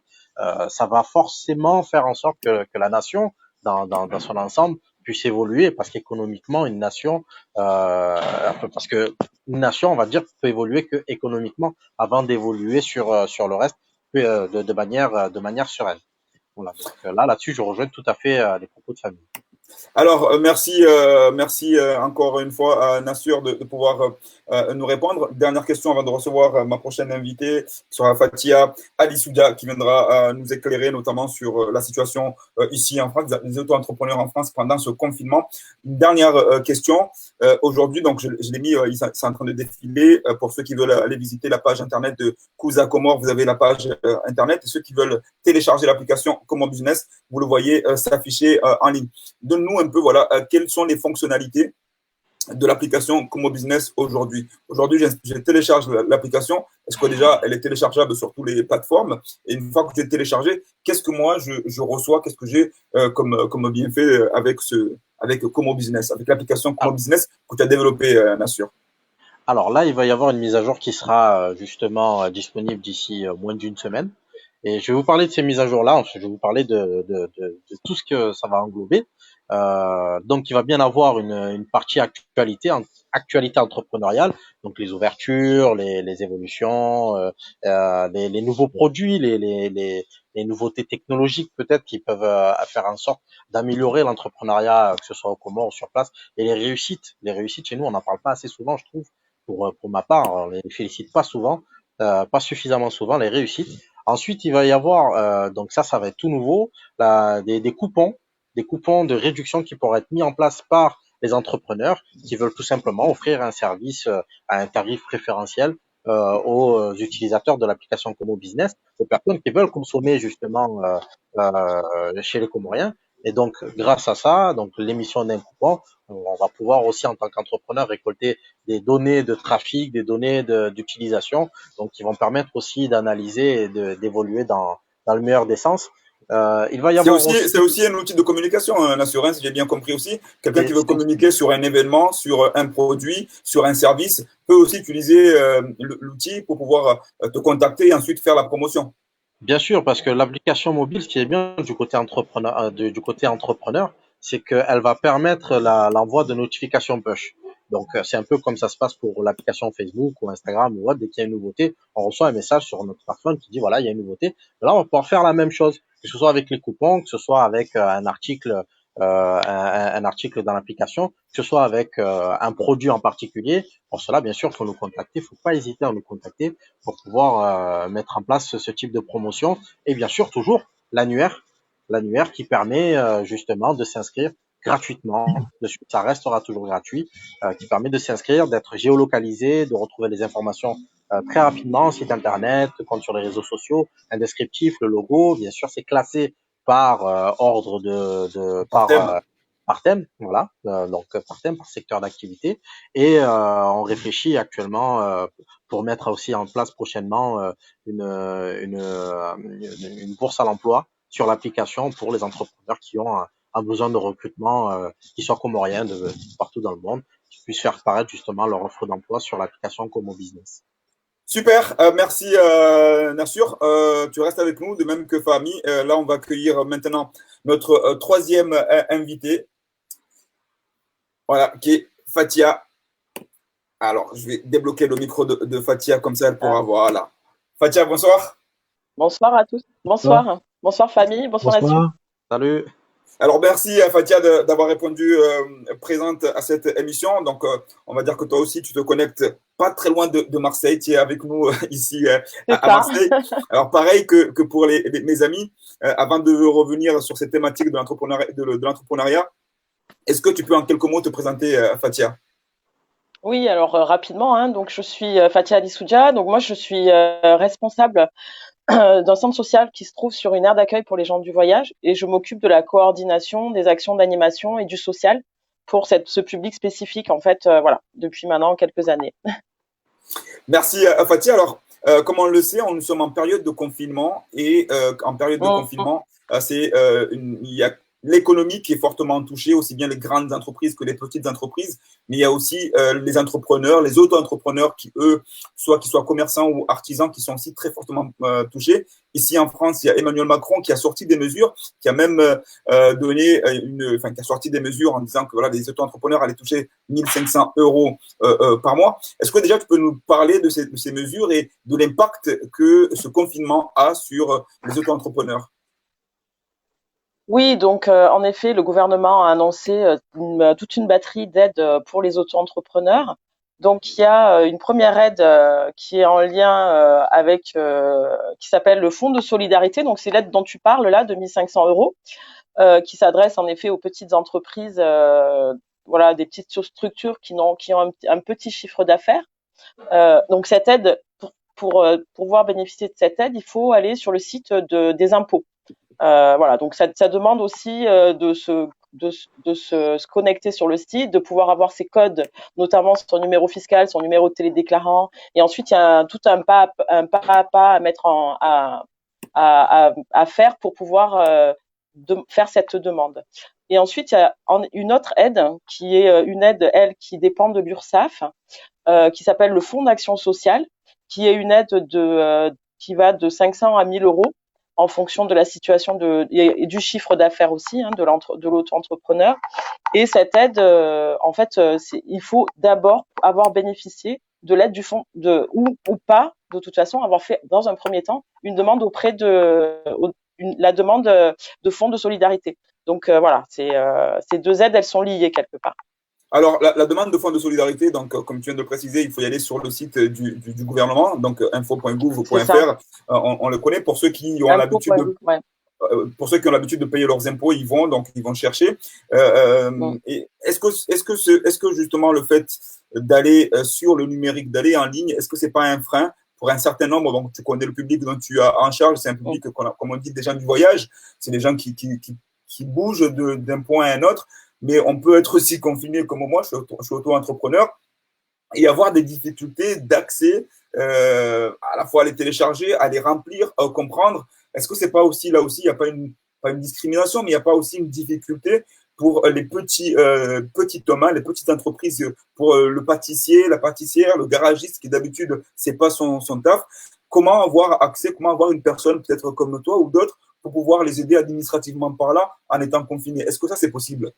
ça va forcément faire en sorte que la nation, dans son ensemble, puisse évoluer, parce qu'économiquement, une nation, parce que une nation, on va dire, peut évoluer que économiquement avant d'évoluer sur le reste de manière sereine. Voilà. Donc là-dessus, je rejoins tout à fait les propos de famille. Alors, merci, merci encore une fois à Nassur de pouvoir nous répondre. Dernière question avant de recevoir ma prochaine invitée, qui sera Fatia Alisoudia, qui viendra nous éclairer notamment sur la situation ici en France, des auto-entrepreneurs en France pendant ce confinement. Une dernière question. Aujourd'hui, donc je l'ai mis, c'est en train de défiler. Pour ceux qui veulent aller visiter la page internet de Kuza Comore, vous avez la page internet. Et ceux qui veulent télécharger l'application Comore Business, vous le voyez s'afficher en ligne. Donne-nous un peu, voilà, quelles sont les fonctionnalités de l'application Comore Business aujourd'hui. Aujourd'hui, je télécharge l'application. Est-ce que déjà, elle est téléchargeable sur toutes les plateformes? Et une fois que j'ai téléchargé, qu'est-ce que moi, je reçois? Qu'est-ce que j'ai comme bienfait avec Comore Business, avec l'application Comore Business que tu as développée, Nassur? Alors là, il va y avoir une mise à jour qui sera justement disponible d'ici moins d'une semaine. Et je vais vous parler de ces mises à jour-là. Ensuite, je vais vous parler de tout ce que ça va englober. Donc, il va bien avoir une partie actualité entrepreneuriale, donc les ouvertures, les évolutions, les nouveaux produits, les nouveautés technologiques peut-être qui peuvent faire en sorte d'améliorer l'entrepreneuriat, que ce soit au Comores ou sur place, et les réussites. Les réussites chez nous, on n'en parle pas assez souvent, je trouve, pour ma part. On les félicite pas souvent, pas suffisamment souvent, les réussites. Ensuite, il va y avoir, donc ça va être tout nouveau, des coupons de réduction qui pourraient être mis en place par les entrepreneurs qui veulent tout simplement offrir un service à un tarif préférentiel aux utilisateurs de l'application Comore Business, aux personnes qui veulent consommer justement chez les Comoriens. Et donc, grâce à ça, donc l'émission d'un coupon, on va pouvoir aussi en tant qu'entrepreneur récolter des données de trafic, des données d'utilisation, donc qui vont permettre aussi d'analyser et d'évoluer dans le meilleur des sens. Il va y avoir c'est aussi un outil de communication, un assurance, si j'ai bien compris aussi. Quelqu'un qui veut communiquer sur un événement, sur un produit, sur un service, peut aussi utiliser l'outil pour pouvoir te contacter et ensuite faire la promotion. Bien sûr, parce que l'application mobile, ce qui est bien du côté entrepreneur, c'est qu'elle va permettre l'envoi de notifications push. Donc, c'est un peu comme ça se passe pour l'application Facebook ou Instagram ou autre. Dès qu'il y a une nouveauté, on reçoit un message sur notre smartphone qui dit voilà, il y a une nouveauté. Là, on va pouvoir faire la même chose, que ce soit avec les coupons, que ce soit avec un article dans l'application, que ce soit avec un produit en particulier. Pour cela, bien sûr, il faut nous contacter. Il ne faut pas hésiter à nous contacter pour pouvoir mettre en place ce type de promotion. Et bien sûr, toujours l'annuaire qui permet justement de s'inscrire gratuitement. Ça restera toujours gratuit, qui permet de s'inscrire, d'être géolocalisé, de retrouver les informations très rapidement, site internet, compte sur les réseaux sociaux, un descriptif, le logo. Bien sûr, c'est classé par ordre par thème, voilà, donc par thème, par secteur d'activité, et on réfléchit actuellement pour mettre aussi en place prochainement une bourse à l'emploi sur l'application pour les entrepreneurs qui ont un besoin de recrutement, qui soient comoriens de partout dans le monde, qui puissent faire apparaître justement leur offre d'emploi sur l'application Comore Business. Super, merci Nassur. Tu restes avec nous, de même que Fahmi. Là, on va accueillir maintenant notre troisième invité, voilà, qui est Fatia. Alors, je vais débloquer le micro de Fatia, comme ça elle pourra voir. Voilà. Fatia, bonsoir. Bonsoir à tous. Bonsoir. Bonsoir famille. Bonsoir Nassur. Salut. Alors, merci Fatia d'avoir répondu présente à cette émission. Donc, on va dire que toi aussi, tu te connectes pas très loin de Marseille. Tu es avec nous ici à Marseille. Alors, pareil que pour mes amis, avant de revenir sur cette thématique de l'entrepreneuriat, est-ce que tu peux en quelques mots te présenter, Fatia? Oui, alors rapidement, hein, donc je suis Fatia Alisoudia. Donc moi, je suis responsable d'un centre social qui se trouve sur une aire d'accueil pour les gens du voyage et je m'occupe de la coordination des actions d'animation et du social pour ce public spécifique, en fait, voilà, depuis maintenant quelques années. Merci Fatia. Alors, comme on le sait, nous sommes en période de confinement et en période de confinement, il y a l'économie qui est fortement touchée, aussi bien les grandes entreprises que les petites entreprises, mais il y a aussi les entrepreneurs, les auto-entrepreneurs qui, eux, qui soient commerçants ou artisans, qui sont aussi très fortement touchés. Ici en France, il y a Emmanuel Macron qui a sorti des mesures, qui a même qui a sorti des mesures en disant que voilà, les auto-entrepreneurs allaient toucher 1500 euros par mois. Est-ce que déjà tu peux nous parler de ces mesures et de l'impact que ce confinement a sur les auto-entrepreneurs? Oui, donc en effet, le gouvernement a annoncé toute une batterie d'aides pour les auto-entrepreneurs. Donc il y a une première aide qui est en lien qui s'appelle le Fonds de solidarité. Donc c'est l'aide dont tu parles là, de 1500 euros, qui s'adresse en effet aux petites entreprises, voilà, des petites structures qui ont un petit chiffre d'affaires. Donc cette aide, pour pouvoir bénéficier de cette aide, il faut aller sur le site des impôts. Voilà, donc ça demande aussi de se connecter sur le site, de pouvoir avoir ses codes, notamment son numéro fiscal, son numéro de télédéclarant, et ensuite il y a tout un pas à pas à mettre à faire pour pouvoir faire cette demande. Et ensuite il y a une autre aide qui est une aide, elle, qui dépend de l'URSSAF, qui s'appelle le Fonds d'action sociale, qui est une aide qui va de 500 à 1000 euros en fonction de la situation et du chiffre d'affaires aussi, hein, de l'auto-entrepreneur. Et cette aide, en fait, il faut d'abord avoir bénéficié de l'aide du fonds, ou pas, de toute façon, avoir fait dans un premier temps une demande auprès la demande de fonds de solidarité. Donc voilà, ces deux aides, elles sont liées quelque part. Alors, la demande de fonds de solidarité, donc, comme tu viens de le préciser, il faut y aller sur le site du gouvernement, donc info.gouv.fr. On le connaît. Pour ceux qui ont l'habitude de payer leurs impôts, ils vont chercher. Et est-ce que justement le fait d'aller sur le numérique, d'aller en ligne, est-ce que c'est pas un frein pour un certain nombre? Donc, tu connais le public dont tu as en charge, c'est un public, comme on dit, des gens du voyage, c'est des gens qui bougent d'un point à un autre. Mais on peut être aussi confiné comme moi, je suis auto-entrepreneur, et avoir des difficultés d'accès, à la fois à les télécharger, à les remplir, à comprendre. Est-ce que c'est pas aussi, là aussi, il n'y a pas une discrimination, mais il n'y a pas aussi une difficulté pour les petits Thomas, les petites entreprises, pour le pâtissier, la pâtissière, le garagiste qui d'habitude, c'est pas son taf. Comment avoir accès, comment avoir une personne peut-être comme toi ou d'autres pour pouvoir les aider administrativement par là en étant confiné? Est-ce que ça, c'est possible?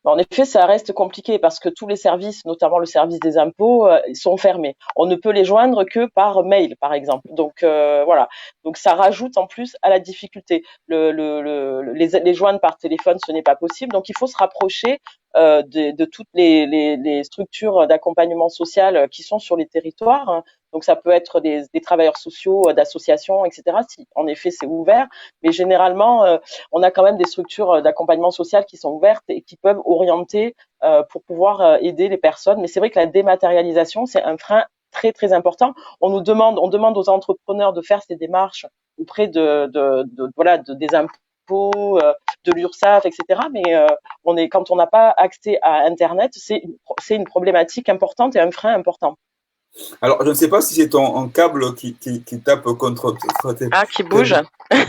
En effet, ça reste compliqué parce que tous les services, notamment le service des impôts, sont fermés. On ne peut les joindre que par mail, par exemple. Donc voilà. Donc ça rajoute en plus à la difficulté. Les joindre par téléphone, ce n'est pas possible. Donc il faut se rapprocher de toutes les structures d'accompagnement social qui sont sur les territoires, hein. Donc ça peut être des travailleurs sociaux, d'associations, etc. Si en effet c'est ouvert, mais généralement on a quand même des structures d'accompagnement social qui sont ouvertes et qui peuvent orienter pour pouvoir aider les personnes. Mais c'est vrai que la dématérialisation, c'est un frein très très important. On demande aux entrepreneurs de faire ces démarches auprès des impôts, de l'URSSAF, etc. Mais quand on n'a pas accès à Internet, c'est une problématique importante et un frein important. Alors, je ne sais pas si c'est ton câble qui tape contre qui bouge.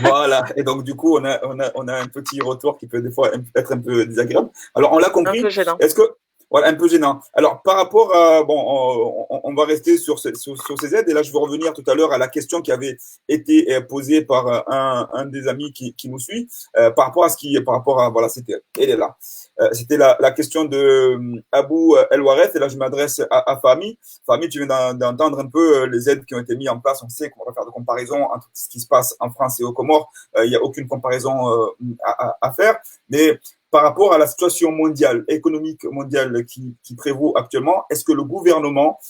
Voilà. Et donc, du coup, on a un petit retour qui peut des fois être un peu désagréable. Alors, on l'a compris. Un peu gênant. Voilà, un peu gênant. Alors, par rapport à… Bon, on va rester sur ces aides. Et là, je vais revenir tout à l'heure à la question qui avait été posée par un des amis qui nous suit. Par rapport à… Voilà, elle est là. C'était la question de Abou El Wareth. Et là, je m'adresse à Fahmi. Fahmi, tu viens d'entendre un peu les aides qui ont été mises en place. On sait qu'on va faire de comparaison entre ce qui se passe en France et aux Comores. Il n'y a aucune comparaison à faire. Mais par rapport à la situation mondiale, économique mondiale qui prévaut actuellement, est-ce que le gouvernement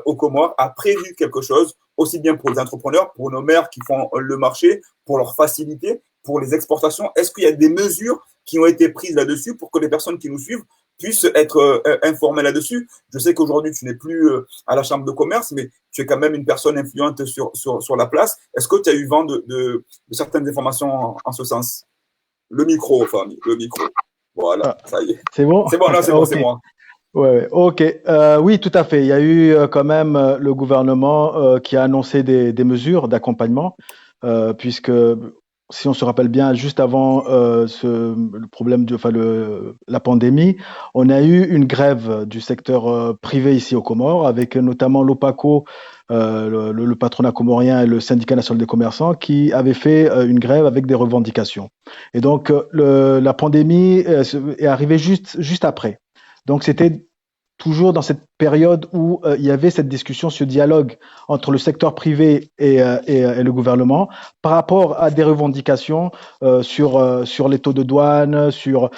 aux Comores a prévu quelque chose, aussi bien pour les entrepreneurs, pour nos maires qui font le marché, pour leur faciliter, pour les exportations? Est-ce qu'il y a des mesures qui ont été prises là-dessus pour que les personnes qui nous suivent puissent être informées là-dessus? Je sais qu'aujourd'hui, tu n'es plus à la chambre de commerce, mais tu es quand même une personne influente sur la place. Est-ce que tu as eu vent de certaines informations en ce sens? Le micro, Fahmi, le micro. Voilà, ça y est. C'est bon? C'est bon, là, c'est bon, c'est moi. Ouais, ok. Oui, tout à fait. Il y a eu quand même le gouvernement qui a annoncé des mesures d'accompagnement, puisque si on se rappelle bien, juste avant le problème la pandémie, on a eu une grève du secteur privé ici aux Comores, avec notamment l'OPACO, le patronat comorien et le syndicat national des commerçants, qui avaient fait une grève avec des revendications. Et donc, la pandémie est arrivée juste après. Donc, c'était toujours dans cette période où il y avait cette discussion, ce dialogue entre le secteur privé et le gouvernement par rapport à des revendications sur les taux de douane, sur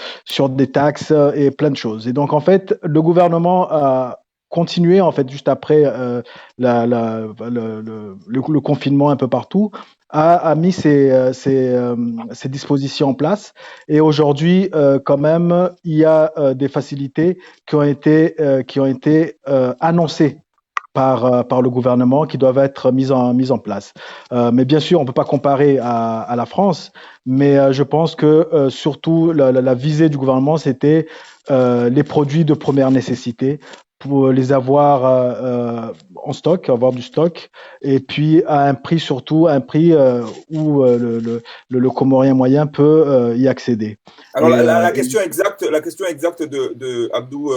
des taxes et plein de choses. Et donc, en fait, le gouvernement a continué, en fait, juste après le confinement un peu partout, a mis ces dispositions en place. Et aujourd'hui, quand même, il y a des facilités qui ont été annoncées par le gouvernement qui doivent être mises en place. Mais bien sûr, on ne peut pas comparer à la France, mais je pense que surtout la visée du gouvernement, c'était les produits de première nécessité pour les avoir en stock, avoir du stock, et puis à un prix surtout, un prix où le Comorien moyen peut y accéder. Alors, la question exacte, de Abdou,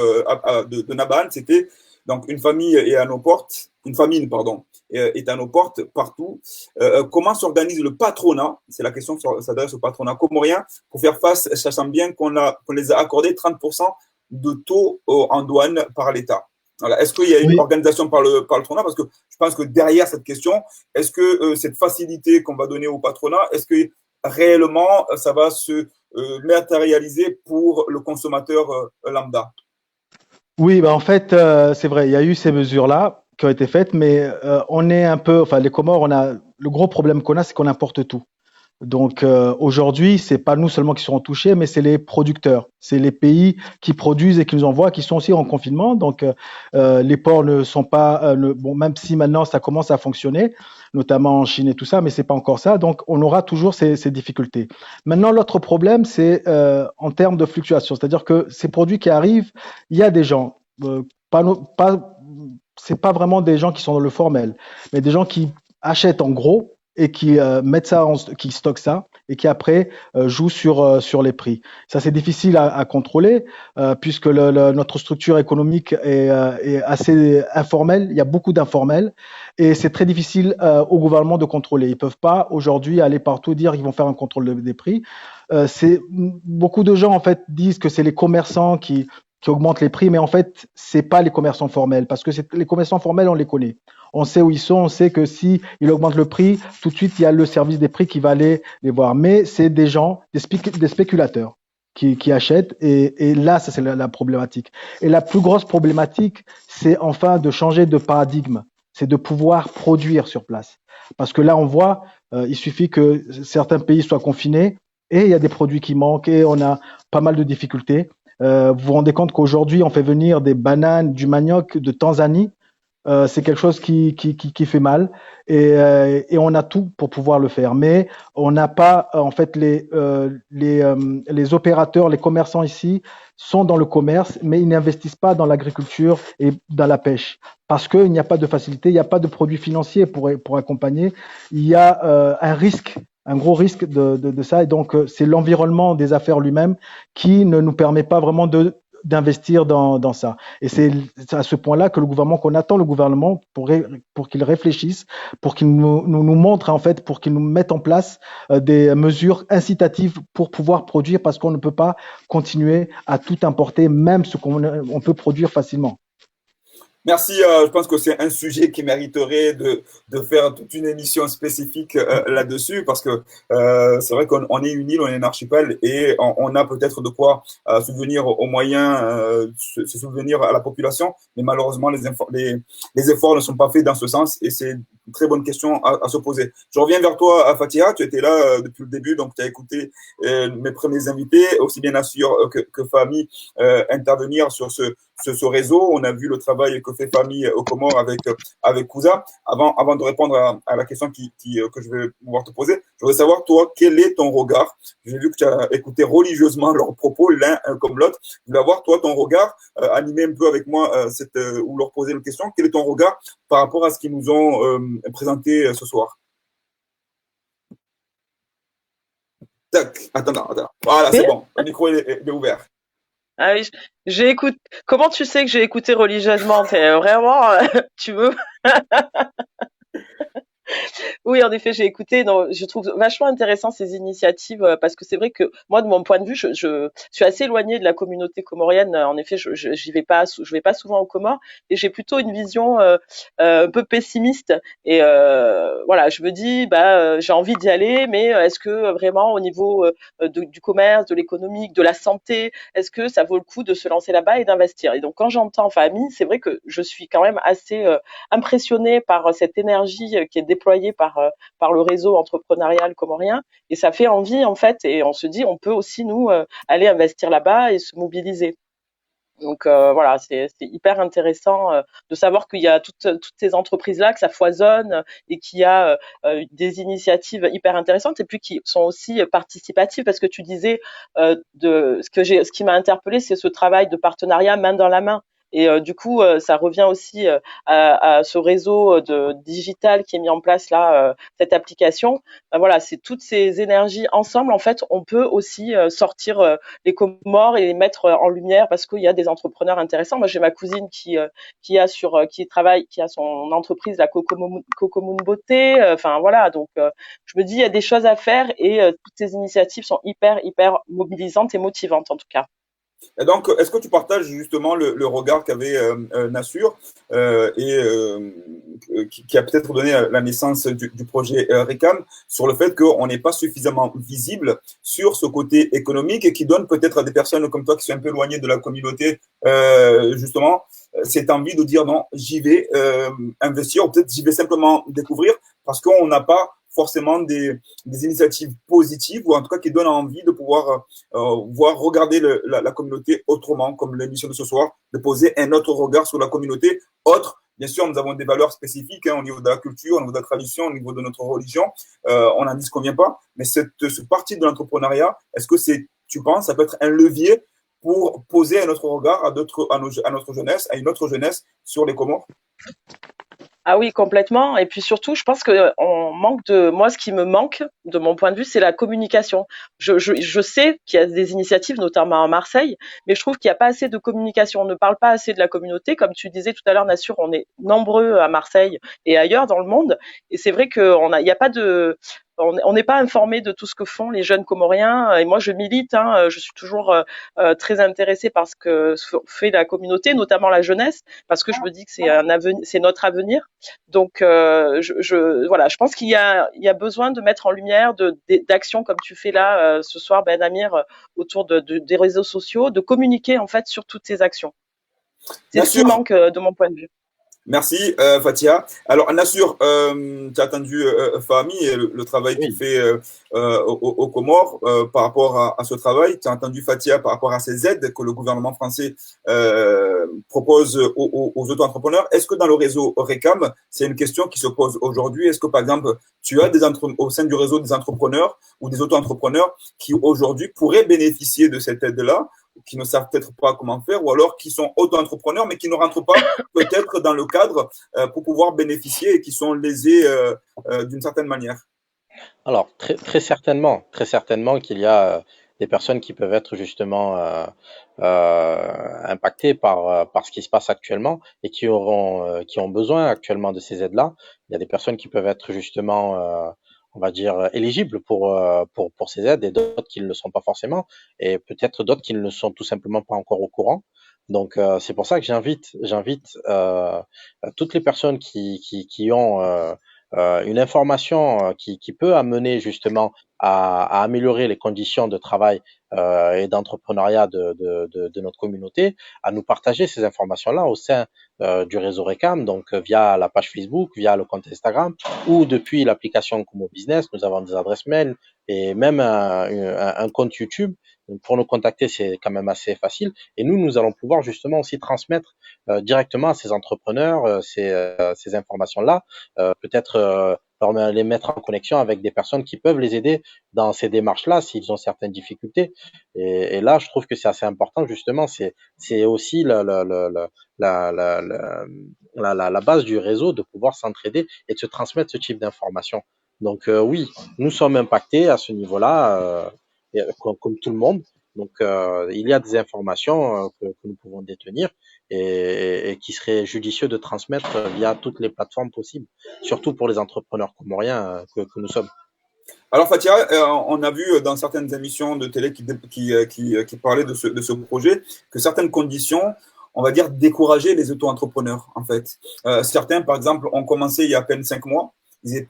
de Naban, c'était donc une famille est à nos portes, une famine, pardon, est à nos portes partout. Comment s'organise le patronat? C'est la question qui s'adresse au patronat comorien pour faire face, sachant bien qu'on les a accordé 30% de taux en douane par l'État. Voilà. Est-ce qu'il y a une organisation par le patronat? Parce que je pense que derrière cette question, est-ce que cette facilité qu'on va donner au patronat, est-ce que réellement ça va se matérialiser pour le consommateur lambda? Oui, bah en fait, c'est vrai, il y a eu ces mesures-là qui ont été faites, mais on est un peu, enfin, les Comores, le gros problème qu'on a, c'est qu'on importe tout. Donc aujourd'hui, c'est pas nous seulement qui serons touchés, mais c'est les producteurs, c'est les pays qui produisent et qui nous envoient, qui sont aussi en confinement. Donc les ports ne sont pas, bon, même si maintenant ça commence à fonctionner, notamment en Chine et tout ça, mais c'est pas encore ça. Donc on aura toujours ces difficultés. Maintenant, l'autre problème, c'est en termes de fluctuation, c'est-à-dire que ces produits qui arrivent, il y a des gens, c'est pas vraiment des gens qui sont dans le formel, mais des gens qui achètent en gros et qui mettent ça, qui stockent ça et qui après jouent sur les prix. Ça, c'est difficile à contrôler puisque notre structure économique est assez informelle. Il y a beaucoup d'informels et c'est très difficile au gouvernement de contrôler. Ils peuvent pas aujourd'hui aller partout dire qu'ils vont faire un contrôle des prix. Beaucoup de gens en fait disent que c'est les commerçants qui augmentent les prix, mais en fait, c'est pas les commerçants formels, parce que les commerçants formels, on les connaît. On sait où ils sont, on sait que si ils augmentent le prix, tout de suite, il y a le service des prix qui va aller les voir. Mais c'est des gens, des spéculateurs qui achètent, et là, ça c'est la problématique. Et la plus grosse problématique, c'est enfin de changer de paradigme, c'est de pouvoir produire sur place. Parce que là, on voit, il suffit que certains pays soient confinés, et il y a des produits qui manquent, et on a pas mal de difficultés. Vous vous rendez compte qu'aujourd'hui, on fait venir des bananes, du manioc de Tanzanie. C'est quelque chose qui fait mal et on a tout pour pouvoir le faire. Mais on n'a pas, en fait, les opérateurs, les commerçants ici sont dans le commerce, mais ils n'investissent pas dans l'agriculture et dans la pêche parce qu'il n'y a pas de facilité, il n'y a pas de produits financiers pour accompagner. Il y a un risque, un gros risque de ça. Et donc, c'est l'environnement des affaires lui-même qui ne nous permet pas vraiment d'investir dans ça. Et c'est à ce point-là que qu'on attend le gouvernement pour qu'il réfléchisse, pour qu'il nous montre, en fait, pour qu'il nous mette en place des mesures incitatives pour pouvoir produire, parce qu'on ne peut pas continuer à tout importer, même ce qu'on peut produire facilement. Merci. Je pense que c'est un sujet qui mériterait de faire toute une émission spécifique là-dessus parce que c'est vrai qu'on est une île, on est un archipel et on a peut-être de quoi subvenir aux moyens, se subvenir à la population, mais malheureusement, les efforts ne sont pas faits dans ce sens et c'est une très bonne question à se poser. Je reviens vers toi, Fatiha. Tu étais là depuis le début, donc tu as écouté mes premiers invités, aussi bien Assur que Fahmi intervenir sur ce réseau. On a vu le travail que fait Fahmi aux Comores avec Kouza. Avant de répondre à la question que je vais pouvoir te poser, je voudrais savoir, toi, quel est ton regard? J'ai vu que tu as écouté religieusement leurs propos, l'un comme l'autre. Je voulais avoir, toi, ton regard, animer un peu avec moi ou leur poser une question. Quel est ton regard par rapport à ce qu'ils nous ont présenté ce soir? Tac, attends. Voilà, c'est bon. Le micro est ouvert. Ah oui, j'écoute. Comment tu sais que j'ai écouté religieusement? C'est vraiment, tu veux? Oui, en effet, j'ai écouté. Non, je trouve vachement intéressant ces initiatives parce que c'est vrai que moi, de mon point de vue, je suis assez éloignée de la communauté comorienne. En effet, j'y vais pas, je vais pas souvent aux Comores et j'ai plutôt une vision un peu pessimiste. Et voilà, je me dis, bah, j'ai envie d'y aller, mais est-ce que vraiment au niveau du commerce, de l'économique, de la santé, est-ce que ça vaut le coup de se lancer là-bas et d'investir? Et donc, quand j'entends famille, c'est vrai que je suis quand même assez impressionnée par cette énergie qui est déployée par le réseau entrepreneurial comorien et ça fait envie en fait et on se dit on peut aussi nous aller investir là-bas et se mobiliser. Donc voilà, c'est hyper intéressant de savoir qu'il y a toutes ces entreprises-là, que ça foisonne et qu'il y a des initiatives hyper intéressantes et puis qui sont aussi participatives parce que tu disais ce qui m'a interpellée, c'est ce travail de partenariat main dans la main. Et du coup, ça revient aussi à ce réseau de digital qui est mis en place là, cette application. Ben voilà, c'est toutes ces énergies ensemble. En fait, on peut aussi sortir les Comores et les mettre en lumière parce qu'il y a des entrepreneurs intéressants. Moi, j'ai ma cousine qui travaille, qui a son entreprise, la Cocomoon Beauté. Enfin voilà, donc je me dis il y a des choses à faire et toutes ces initiatives sont hyper mobilisantes et motivantes en tout cas. Et donc, est-ce que tu partages justement le regard qu'avait Nassur qui a peut-être donné la naissance du projet RECAM sur le fait qu'on n'est pas suffisamment visible sur ce côté économique et qui donne peut-être à des personnes comme toi qui sont un peu éloignées de la communauté, justement, cette envie de dire non, j'y vais investir ou peut-être j'y vais simplement découvrir parce qu'on n'a pas forcément des initiatives positives ou en tout cas qui donnent envie de pouvoir voir, regarder la communauté autrement, comme l'émission de ce soir, de poser un autre regard sur la communauté autre. Bien sûr, nous avons des valeurs spécifiques au niveau de la culture, au niveau de la tradition, au niveau de notre religion. On n'en disconvient pas. Mais ce parti de l'entrepreneuriat, est-ce que tu penses, ça peut être un levier pour poser un autre regard à notre jeunesse, à une autre jeunesse sur les Comores? Ah oui, complètement. Et puis surtout, je pense que moi, ce qui me manque, de mon point de vue, c'est la communication. Je sais qu'il y a des initiatives, notamment à Marseille, mais je trouve qu'il n'y a pas assez de communication. On ne parle pas assez de la communauté. Comme tu disais tout à l'heure, Nassur, on est nombreux à Marseille et ailleurs dans le monde. Et c'est vrai il n'y a pas on n'est pas informé de tout ce que font les jeunes Comoriens. Et moi, je milite. Je suis toujours très intéressée par ce que fait la communauté, notamment la jeunesse, parce que je me dis que c'est notre avenir. Donc, voilà, je pense il y a besoin de mettre en lumière d'actions comme tu fais là ce soir, Ben Amir, autour des réseaux sociaux, de communiquer en fait sur toutes ces actions. C'est ce qui manque de mon point de vue. Merci, Fatia. Alors, Nassur, tu as entendu Fahmi et le travail qu'il fait au Comores par rapport à ce travail. Tu as entendu Fatia par rapport à ces aides que le gouvernement français propose aux auto-entrepreneurs. Est-ce que dans le réseau RECAM, c'est une question qui se pose aujourd'hui? Est-ce que, par exemple, tu as au sein du réseau des entrepreneurs ou des auto-entrepreneurs qui aujourd'hui pourraient bénéficier de cette aide-là, qui ne savent peut-être pas comment faire, ou alors qui sont auto-entrepreneurs, mais qui ne rentrent pas peut-être dans le cadre pour pouvoir bénéficier et qui sont lésés d'une certaine manière? Alors, très certainement qu'il y a des personnes qui peuvent être justement impactées par ce qui se passe actuellement et qui ont besoin actuellement de ces aides-là. Il y a des personnes qui peuvent être justement on va dire éligibles pour ces aides et d'autres qui ne le sont pas forcément et peut-être d'autres qui ne le sont tout simplement pas encore au courant. Donc c'est pour ça que j'invite toutes les personnes qui ont une information qui peut amener justement à améliorer les conditions de travail et d'entrepreneuriat de notre communauté, à nous partager ces informations-là au sein du réseau RECAM, donc via la page Facebook, via le compte Instagram ou depuis l'application Como Business. Nous avons des adresses mail et même un compte YouTube. Donc, pour nous contacter, c'est quand même assez facile. Et nous allons pouvoir justement aussi transmettre directement à ces entrepreneurs ces informations-là, peut-être les mettre en connexion avec des personnes qui peuvent les aider dans ces démarches-là s'ils ont certaines difficultés. Et là, je trouve que c'est assez important justement. C'est aussi la base du réseau de pouvoir s'entraider et de se transmettre ce type d'informations. Donc oui, nous sommes impactés à ce niveau-là comme tout le monde. Donc, il y a des informations que nous pouvons détenir et qui serait judicieux de transmettre via toutes les plateformes possibles, surtout pour les entrepreneurs comoriens que nous sommes. Alors Fatia, on a vu dans certaines émissions de télé qui parlaient de ce projet que certaines conditions, on va dire, décourageaient les auto-entrepreneurs en fait. Certains, par exemple, ont commencé il y a à peine 5 mois. Ils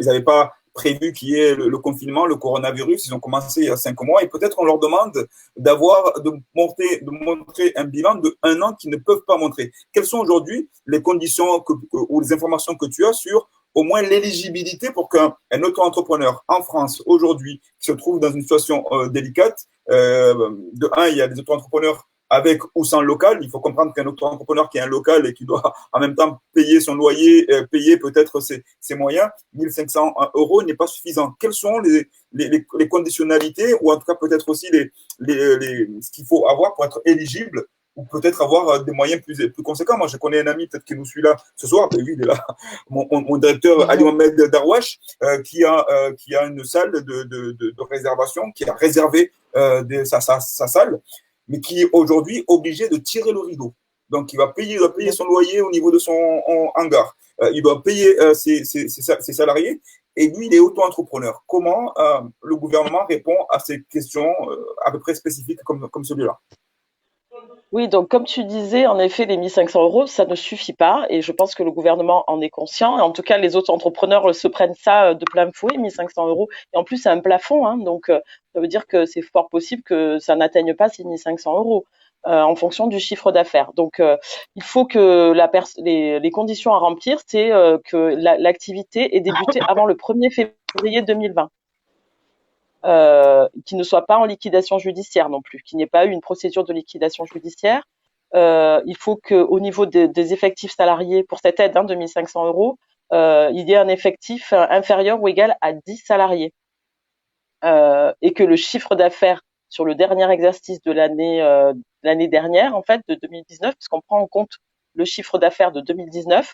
n'avaient pas prévu qu'il y ait le confinement, le coronavirus. Ils ont commencé il y a 5 mois et peut-être on leur demande de montrer un bilan de 1 an qu'ils ne peuvent pas montrer. Quelles sont aujourd'hui les conditions ou les informations que tu as sur au moins l'éligibilité pour qu'un auto-entrepreneur en France aujourd'hui qui se trouve dans une situation délicate, de un, il y a des auto-entrepreneurs avec ou sans local. Il faut comprendre qu'un auto-entrepreneur qui a un local et qui doit en même temps payer son loyer, payer peut-être ses moyens, 1 500 euros n'est pas suffisant. Quelles sont les conditionnalités ou en tout cas peut-être aussi ce qu'il faut avoir pour être éligible ou peut-être avoir des moyens plus conséquents. Moi, je connais un ami peut-être qui nous suit là ce soir, ben oui, il est là, mon directeur Ali Mohamed Darwash, qui a une salle de réservation, qui a réservé sa salle, mais qui est aujourd'hui obligé de tirer le rideau. Donc, il doit payer son loyer au niveau de son hangar. Il doit payer ses salariés. Et lui, il est auto-entrepreneur. Comment le gouvernement répond à ces questions à peu près spécifiques comme celui-là? Oui, donc comme tu disais, en effet, les 1 500 euros, ça ne suffit pas, et je pense que le gouvernement en est conscient. Et en tout cas, les autres entrepreneurs se prennent ça de plein fouet, 1 500 euros. Et en plus, c'est un plafond, hein, donc ça veut dire que c'est fort possible que ça n'atteigne pas ces 1 500 euros en fonction du chiffre d'affaires. Donc, il faut que les conditions à remplir, c'est que l'activité ait débuté avant le 1er février 2020. Qui ne soit pas en liquidation judiciaire non plus, qu'il n'y ait pas eu une procédure de liquidation judiciaire. Il faut qu'au niveau des effectifs salariés pour cette aide de 1 500 euros, il y ait un effectif inférieur ou égal à 10 salariés. Et que le chiffre d'affaires sur le dernier exercice de l'année dernière, en fait, de 2019, puisqu'on prend en compte le chiffre d'affaires de 2019,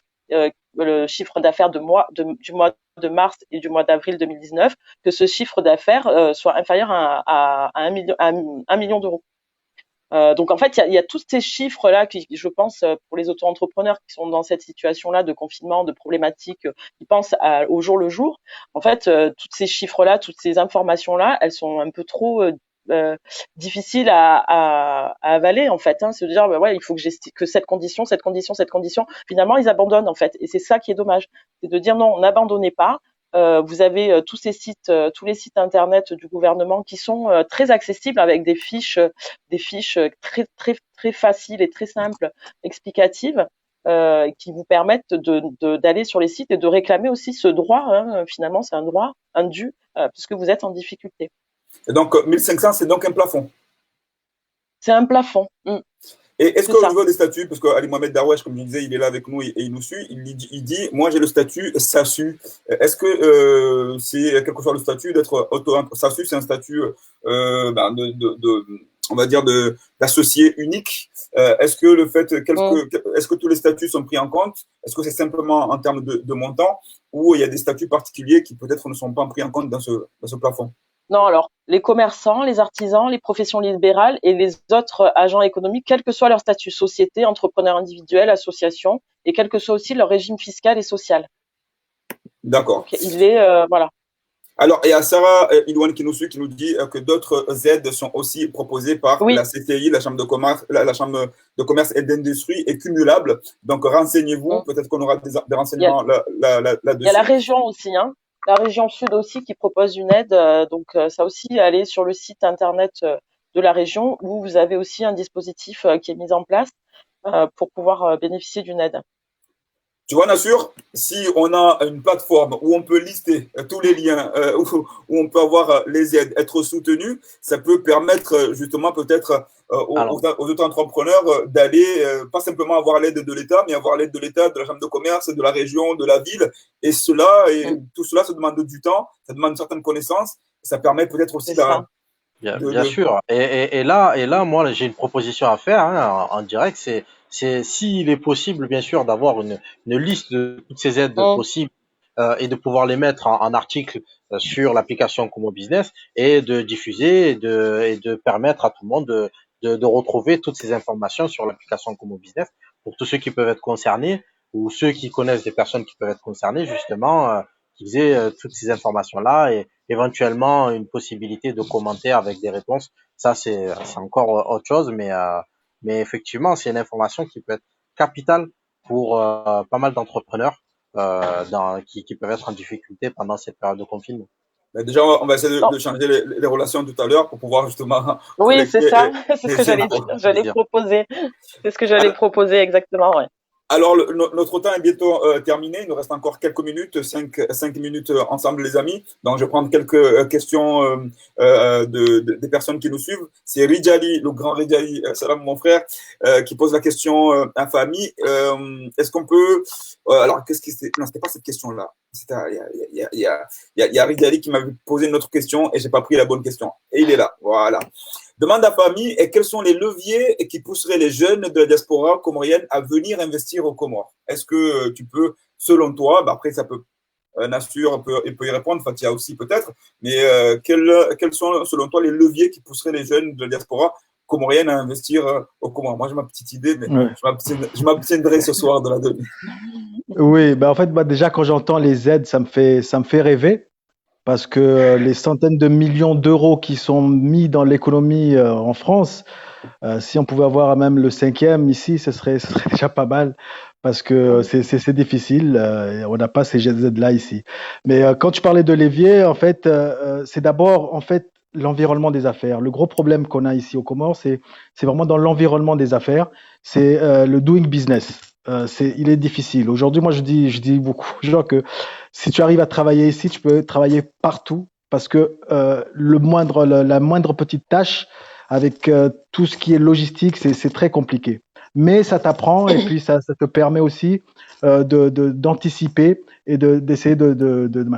le chiffre d'affaires du mois de mars et du mois d'avril 2019, que ce chiffre d'affaires soit inférieur à 1 million d'euros. Donc en fait, il y a tous ces chiffres-là qui, je pense, pour les auto-entrepreneurs qui sont dans cette situation-là de confinement, de problématiques, qui pensent au jour le jour. En fait, tous ces chiffres-là, toutes ces informations-là, elles sont un peu trop difficiles à avaler en fait. Hein. Se dire ouais, il faut que cette condition. Finalement, ils abandonnent en fait, et c'est ça qui est dommage. C'est de dire non, n'abandonnez pas. Vous avez tous les sites internet du gouvernement qui sont très accessibles avec des fiches très très très faciles et très simples, explicatives, qui vous permettent d'aller sur les sites et de réclamer aussi ce droit. Hein, finalement, c'est un droit, un dû, puisque vous êtes en difficulté. Et donc 1 500, c'est donc un plafond. C'est un plafond. Et est-ce qu'au niveau des statuts, parce qu'Ali Mohamed Darwash, comme je disais, il est là avec nous et il nous suit, il dit moi j'ai le statut SASU. Est-ce que c'est, quel que soit le statut, d'être SASU, c'est un statut, on va dire, d'associé unique. Est-ce que le fait, est-ce que tous les statuts sont pris en compte? Est-ce que c'est simplement en termes de montant, ou il y a des statuts particuliers qui peut-être ne sont pas pris en compte dans ce plafond? Non, alors, les commerçants, les artisans, les professions libérales et les autres agents économiques, quel que soit leur statut, société, entrepreneur individuel, association, et quel que soit aussi leur régime fiscal et social. D'accord. Donc, il est, voilà. Alors, il y a Sarah Ilouane qui nous suit, qui nous dit que d'autres aides sont aussi proposées par la CCI, la Chambre de commerce, la Chambre de commerce et d'industrie, et cumulables. Donc, renseignez-vous. Peut-être qu'on aura des renseignements là-dessus. Il y a la région aussi, hein. La région sud aussi qui propose une aide. Donc, ça aussi, allez sur le site internet de la région où vous avez aussi un dispositif qui est mis en place pour pouvoir bénéficier d'une aide. Tu vois, Nassur, si on a une plateforme où on peut lister tous les liens, où on peut avoir les aides, être soutenu, ça peut permettre justement peut-être aux auto-entrepreneurs d'aller, pas simplement avoir l'aide de l'État, mais avoir l'aide de l'État, de la Chambre de commerce, de la région, de la ville. Et tout cela, ça demande du temps, ça demande une certaine connaissance. Ça permet peut-être aussi Bien sûr. Et là, moi, j'ai une proposition à faire en direct. C'est s'il est possible, bien sûr, d'avoir une liste de toutes ces aides possibles et de pouvoir les mettre en article sur l'application Como Business et de diffuser et de permettre à tout le monde de retrouver toutes ces informations sur l'application Como Business pour tous ceux qui peuvent être concernés ou ceux qui connaissent des personnes qui peuvent être concernées, justement, qu'ils aient toutes ces informations-là et éventuellement une possibilité de commenter avec des réponses. Ça, c'est encore autre chose, mais effectivement, c'est une information qui peut être capitale pour pas mal d'entrepreneurs qui peuvent être en difficulté pendant cette période de confinement. Mais déjà, on va essayer de changer les relations tout à l'heure pour pouvoir justement. Oui, c'est ça. C'est ce que j'allais dire. J'allais proposer. C'est ce que j'allais proposer exactement. Ouais. Alors, notre temps est bientôt terminé. Il nous reste encore quelques minutes, 5 minutes ensemble, les amis. Donc, je vais prendre quelques questions des personnes qui nous suivent. C'est Rijali, le grand Rijali, salam mon frère, qui pose la question infamie. Est-ce qu'on peut… alors, qu'est-ce que c'est… Non, c'était pas cette question-là. Il y a Rijali qui m'avait posé une autre question et j'ai pas pris la bonne question. Et il est là. Voilà. Demande à famille, et quels sont les leviers qui pousseraient les jeunes de la diaspora comorienne à venir investir aux Comores? Est-ce que tu peux, selon toi, après ça peut, Nassur peut y répondre, Fatia aussi peut-être, mais quels sont selon toi les leviers qui pousseraient les jeunes de la diaspora comorienne à investir aux Comores? Moi j'ai ma petite idée, mais ouais. je m'abstiendrai ce soir de la donner. Oui, en fait, déjà quand j'entends les aides, ça me fait rêver. Parce que les centaines de millions d'euros qui sont mis dans l'économie en France, si on pouvait avoir même le 5e ici, ce serait déjà pas mal. Parce que c'est difficile, on n'a pas ces aides-là ici. Mais quand tu parlais de levier, en fait, c'est d'abord en fait l'environnement des affaires. Le gros problème qu'on a ici aux Comores, c'est vraiment dans l'environnement des affaires. C'est le doing business. Il est difficile. Aujourd'hui, moi, je dis beaucoup aux gens que si tu arrives à travailler ici, tu peux travailler partout parce que la moindre petite tâche avec tout ce qui est logistique, c'est très compliqué. Mais ça t'apprend et puis ça te permet aussi d'anticiper et d'essayer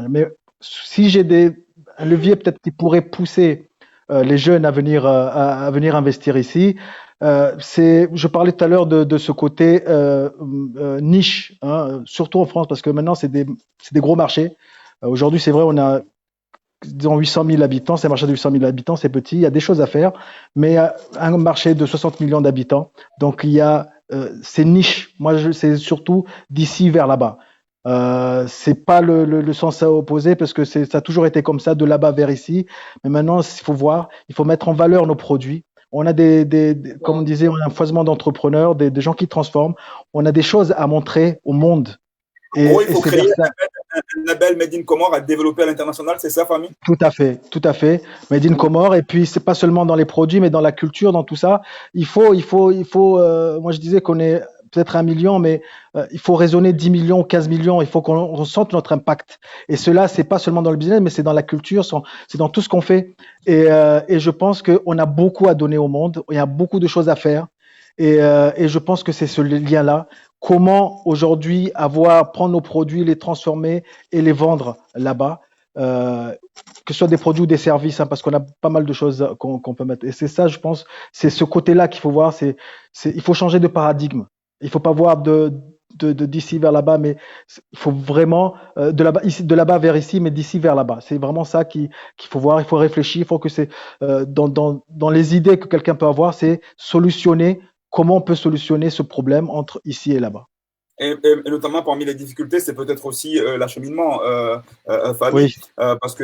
Mais si j'ai un levier peut-être qui pourrait pousser les jeunes à venir investir ici, je parlais tout à l'heure de ce côté niche, hein, surtout en France, parce que maintenant c'est des gros marchés. Aujourd'hui, c'est vrai, on a disons 800 000 habitants, c'est un marché de 800 000 habitants, c'est petit, il y a des choses à faire, mais un marché de 60 millions d'habitants, donc il y a ces niches. Moi, c'est surtout d'ici vers là-bas. C'est pas le sens opposé parce que ça a toujours été comme ça, de là-bas vers ici. Mais maintenant, il faut voir, il faut mettre en valeur nos produits. On a comme on disait, on a un foisonnement d'entrepreneurs, des gens qui transforment. On a des choses à montrer au monde. Il faut créer un label Made in Comores à développer à l'international, c'est ça, famille? Tout à fait. Made in Comores. Et puis, c'est pas seulement dans les produits, mais dans la culture, dans tout ça. Il faut. Moi, je disais qu'on est peut-être 1 million, mais il faut raisonner 10 millions, 15 millions. Il faut qu'on ressente notre impact. Et cela, c'est pas seulement dans le business, mais c'est dans la culture, c'est dans tout ce qu'on fait. Et je pense qu'on a beaucoup à donner au monde. Il y a beaucoup de choses à faire. Et je pense que c'est ce lien-là. Comment aujourd'hui prendre nos produits, les transformer et les vendre là-bas, que ce soit des produits ou des services, hein, parce qu'on a pas mal de choses qu'on peut mettre. Et c'est ça, je pense, c'est ce côté-là qu'il faut voir. Il faut changer de paradigme. Il faut pas voir d'ici vers là-bas, mais il faut vraiment de là-bas vers ici, mais d'ici vers là-bas. C'est vraiment ça qu'il faut voir. Il faut réfléchir. Il faut que c'est dans les idées que quelqu'un peut avoir, c'est solutionner. Comment on peut solutionner ce problème entre ici et là-bas? Et notamment parmi les difficultés, c'est peut-être aussi l'acheminement, Fabi, oui. Parce que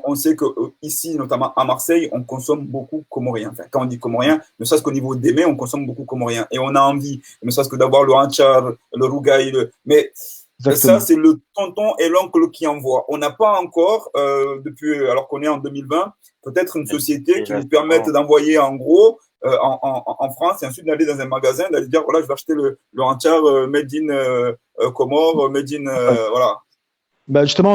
on sait qu'ici, notamment à Marseille, on consomme beaucoup comorien. Enfin, quand on dit comorien, ne serait-ce qu'au niveau des mets, on consomme beaucoup comorien. Et on a envie, ne serait-ce que d'avoir le hanchar, le rougail, mais exactement. Ça, c'est le tonton et l'oncle qui envoient. On n'a pas encore, alors qu'on est en 2020, peut-être une société qui nous permette d'envoyer en gros en France et ensuite d'aller dans un magasin, d'aller dire voilà, je vais acheter le hanchar made in Comores, made in voilà. Ben justement,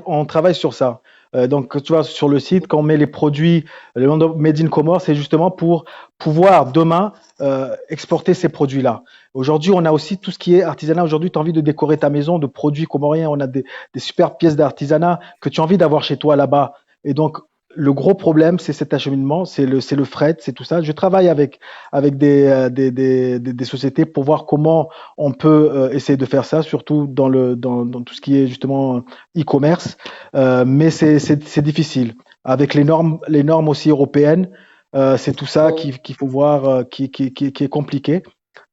on travaille sur ça. Donc, tu vois, sur le site, quand on met les produits, le nom Made in Comores, c'est justement pour pouvoir demain exporter ces produits-là. Aujourd'hui, on a aussi tout ce qui est artisanat. Aujourd'hui, tu as envie de décorer ta maison de produits comoriens. On a des super pièces d'artisanat que tu as envie d'avoir chez toi là-bas. Et donc, le gros problème, c'est cet acheminement, c'est le fret, c'est tout ça. Je travaille avec des sociétés pour voir comment on peut essayer de faire ça, surtout dans tout ce qui est justement e-commerce. Mais c'est difficile. Avec les normes aussi européennes, c'est tout ça qu'il faut voir, qui est compliqué.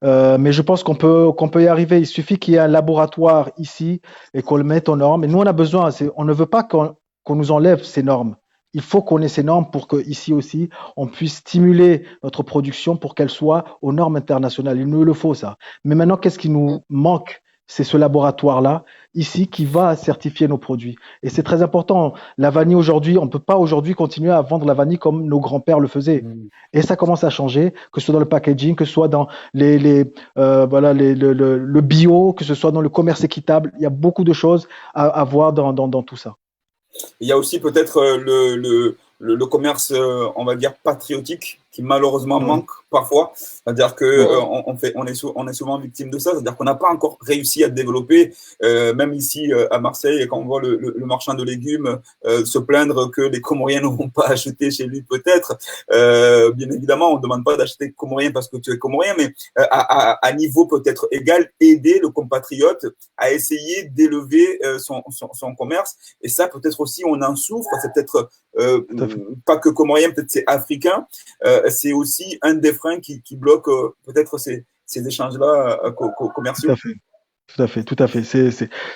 Mais je pense qu'on peut y arriver. Il suffit qu'il y ait un laboratoire ici et qu'on le mette aux normes. Et nous, on a besoin. On ne veut pas qu'on nous enlève ces normes. Il faut qu'on ait ces normes pour que ici aussi, on puisse stimuler notre production pour qu'elle soit aux normes internationales. Il nous le faut ça. Mais maintenant, qu'est-ce qui nous manque? C'est ce laboratoire-là ici qui va certifier nos produits. Et c'est très important. La vanille aujourd'hui, on ne peut pas aujourd'hui continuer à vendre la vanille comme nos grands-pères le faisaient. Et ça commence à changer, que ce soit dans le packaging, que ce soit dans voilà, le bio, que ce soit dans le commerce équitable. Il y a beaucoup de choses à voir dans tout ça. Il y a aussi peut-être le commerce, on va dire, patriotique qui malheureusement manque parfois. C'est-à-dire que on est souvent victime de ça. C'est-à-dire qu'on n'a pas encore réussi à développer, même ici à Marseille, quand on voit le marchand de légumes se plaindre que les Comoriens n'auront pas acheté chez lui peut-être. Bien évidemment, on ne demande pas d'acheter comorien parce que tu es comorien, mais à niveau peut-être égal, aider le compatriote à essayer d'élever son commerce. Et ça, peut-être aussi, on en souffre. C'est peut-être pas que comorien, peut-être c'est africain. C'est aussi un des freins qui bloque peut-être ces échanges-là commerciaux. Tout à fait.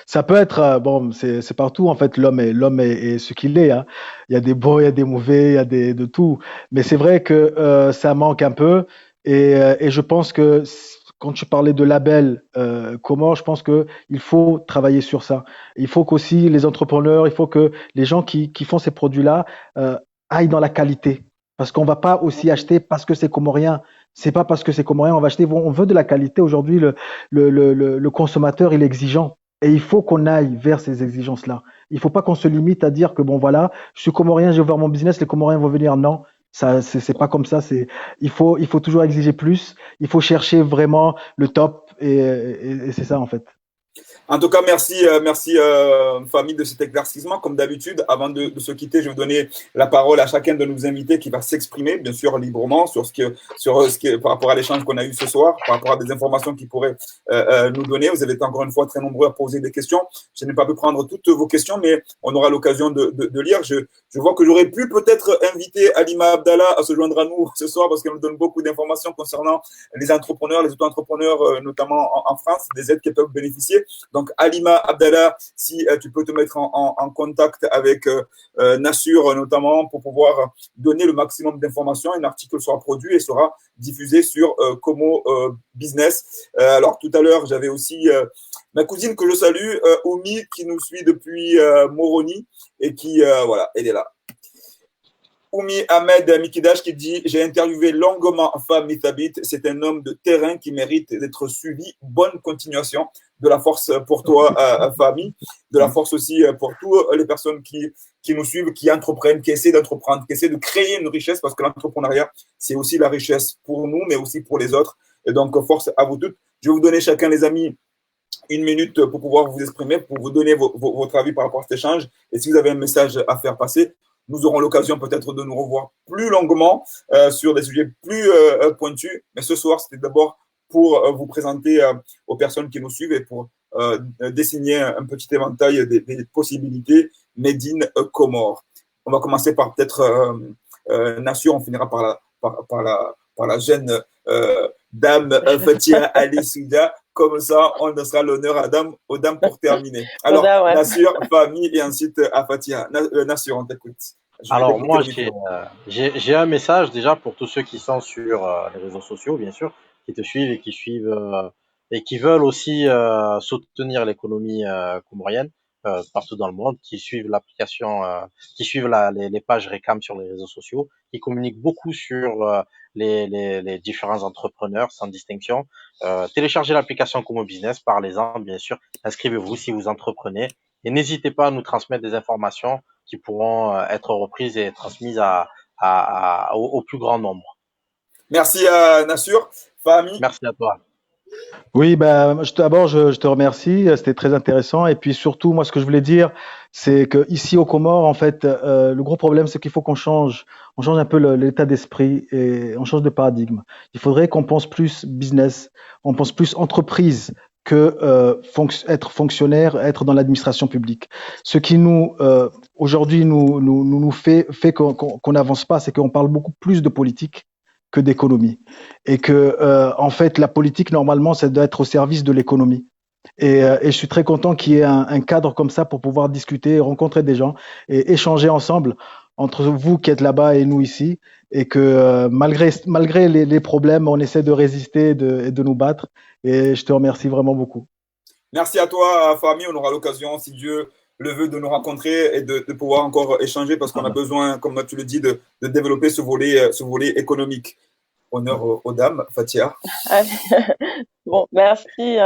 Ça peut être bon, c'est partout en fait. L'homme est ce qu'il est. Hein. Il y a des bons, il y a des mauvais, il y a de tout. Mais c'est vrai que ça manque un peu. Et je pense que quand tu parlais de label Comore, je pense que il faut travailler sur ça. Il faut qu'aussi les entrepreneurs, il faut que les gens qui font ces produits-là aillent dans la qualité. Parce qu'on va pas aussi acheter parce que c'est comorien. C'est pas parce que c'est comorien on va acheter. On veut de la qualité. Aujourd'hui, le consommateur, il est exigeant. Et il faut qu'on aille vers ces exigences-là. Il faut pas qu'on se limite à dire que bon voilà, je suis comorien, je vais voir mon business, les Comoriens vont venir. Non, ça c'est pas comme ça. Il faut toujours exiger plus. Il faut chercher vraiment le top et c'est ça en fait. En tout cas, merci famille de cet éclaircissement. Comme d'habitude, avant de se quitter, je vais donner la parole à chacun de nos invités qui va s'exprimer, bien sûr, librement sur par rapport à l'échange qu'on a eu ce soir, par rapport à des informations qu'ils pourraient nous donner. Vous avez été encore une fois très nombreux à poser des questions. Je n'ai pas pu prendre toutes vos questions, mais on aura l'occasion de lire. Je vois que j'aurais pu peut-être inviter Halima Abdallah à se joindre à nous ce soir parce qu'elle nous donne beaucoup d'informations concernant les entrepreneurs, les auto-entrepreneurs, notamment en France, des aides qu'elles peuvent bénéficier. Donc, Halima Abdallah, si tu peux te mettre en contact avec Nassur, notamment, pour pouvoir donner le maximum d'informations. Un article sera produit et sera diffusé sur Como Business. Alors, tout à l'heure, j'avais aussi ma cousine que je salue, Oumi, qui nous suit depuis Moroni et qui, voilà, elle est là. Oumi Ahmed Mikidash qui dit « J'ai interviewé longuement Fahmi Thabit. C'est un homme de terrain qui mérite d'être suivi. Bonne continuation. De la force pour toi, Fahmi. De la force aussi pour toutes les personnes qui nous suivent, qui entreprennent, qui essaient d'entreprendre, qui essaient de créer une richesse parce que l'entrepreneuriat, c'est aussi la richesse pour nous, mais aussi pour les autres. Et donc, force à vous toutes. Je vais vous donner chacun, les amis, 1 minute pour pouvoir vous exprimer, pour vous donner votre avis par rapport à cet échange. Et si vous avez un message à faire passer, nous aurons l'occasion peut-être de nous revoir plus longuement sur des sujets plus pointus. Mais ce soir, c'était d'abord pour vous présenter aux personnes qui nous suivent et pour dessiner un petit éventail des possibilités made in Comores. On va commencer par peut-être Nassur, on finira par la jeune dame Fatia Ali Souda. Comme ça, on donnera l'honneur aux dames pour terminer. Alors, ouais. Nassur, Fahmi et ensuite à Fatia. Nassur, on t'écoute. Alors, moi, j'ai un message déjà pour tous ceux qui sont sur les réseaux sociaux, bien sûr, qui te suivent et qui suivent et qui veulent aussi soutenir l'économie comorienne partout dans le monde, qui suivent l'application, qui suivent les pages Récam sur les réseaux sociaux, qui communiquent beaucoup sur les différents entrepreneurs sans distinction. Téléchargez l'application Como Business, parlez-en, bien sûr, inscrivez-vous si vous entreprenez et n'hésitez pas à nous transmettre des informations qui pourront être reprises et transmises au plus grand nombre. Merci à Nassur. Fahmi. Merci à toi. Oui, d'abord, je te remercie. C'était très intéressant. Et puis surtout, moi, ce que je voulais dire, c'est que ici aux Comores, en fait, le gros problème, c'est qu'il faut on change un peu l'état d'esprit et on change de paradigme. Il faudrait qu'on pense plus business, on pense plus entreprise que être fonctionnaire, être dans l'administration publique. Ce qui aujourd'hui, nous fait qu'on n'avance pas, c'est qu'on parle beaucoup plus de politique que d'économie et que en fait la politique normalement ça doit être au service de l'économie et je suis très content qu'il y ait un cadre comme ça pour pouvoir discuter, rencontrer des gens et échanger ensemble entre vous qui êtes là-bas et nous ici et que malgré les problèmes on essaie de résister et de nous battre et je te remercie vraiment beaucoup. Merci à toi, Fahmi. On aura l'occasion, si Dieu le veut, de nous rencontrer et de pouvoir encore échanger parce qu'on a besoin, comme tu le dis, de développer ce volet économique. Honneur aux dames, Fatia. Allez. Bon, merci.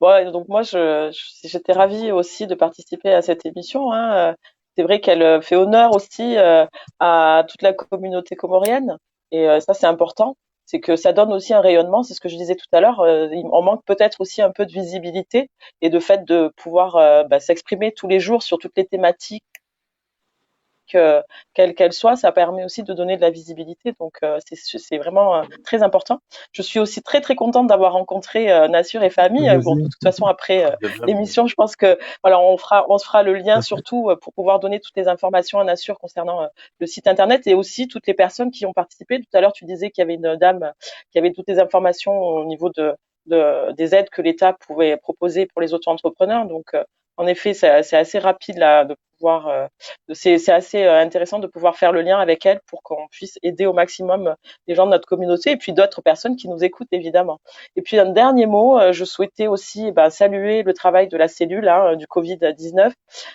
Bon, donc moi, j'étais ravie aussi de participer à cette émission, hein. C'est vrai qu'elle fait honneur aussi à toute la communauté comorienne, et ça, c'est important. C'est que ça donne aussi un rayonnement. C'est ce que je disais tout à l'heure. On manque peut-être aussi un peu de visibilité et de fait de pouvoir s'exprimer tous les jours sur toutes les thématiques quelle qu'elle soit, ça permet aussi de donner de la visibilité. Donc, c'est vraiment très important. Je suis aussi très, très contente d'avoir rencontré Nassur et Fahmi. Bon, de toute façon, après l'émission, je pense que voilà, on se fera le lien surtout pour pouvoir donner toutes les informations à Nassur concernant le site internet et aussi toutes les personnes qui ont participé. Tout à l'heure, tu disais qu'il y avait une dame qui avait toutes les informations au niveau des aides que l'État pouvait proposer pour les auto-entrepreneurs. Donc, en effet, c'est assez rapide là de pouvoir. C'est assez intéressant de pouvoir faire le lien avec elle pour qu'on puisse aider au maximum les gens de notre communauté et puis d'autres personnes qui nous écoutent évidemment. Et puis un dernier mot, je souhaitais aussi saluer le travail de la cellule du Covid-19,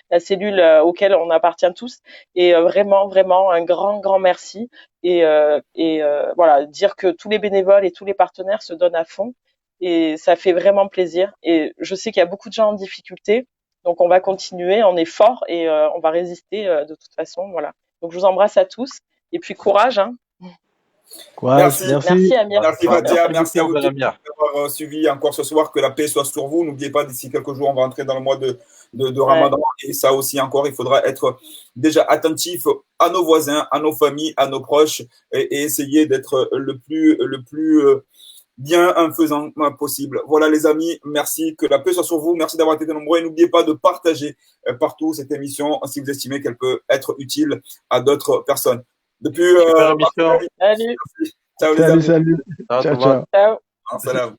la cellule auquel on appartient tous, et vraiment vraiment un grand merci et voilà, dire que tous les bénévoles et tous les partenaires se donnent à fond et ça fait vraiment plaisir. Et je sais qu'il y a beaucoup de gens en difficulté. Donc on va continuer, on est fort et on va résister de toute façon. Voilà. Donc je vous embrasse à tous et puis courage. Hein. Courage, merci Amir. Merci Fatia, merci à vous d'avoir suivi encore ce soir. Que la paix soit sur vous. N'oubliez pas, d'ici quelques jours, on va entrer dans le mois de Ramadan. Ouais. Et ça aussi encore, il faudra être déjà attentif à nos voisins, à nos familles, à nos proches et essayer d'être le plus bien en faisant possible. Voilà les amis, merci, que la paix soit sur vous, merci d'avoir été nombreux et n'oubliez pas de partager partout cette émission si vous estimez qu'elle peut être utile à d'autres personnes. Depuis salut. Ciao les amis. Salut. Ciao. Ciao. Salam.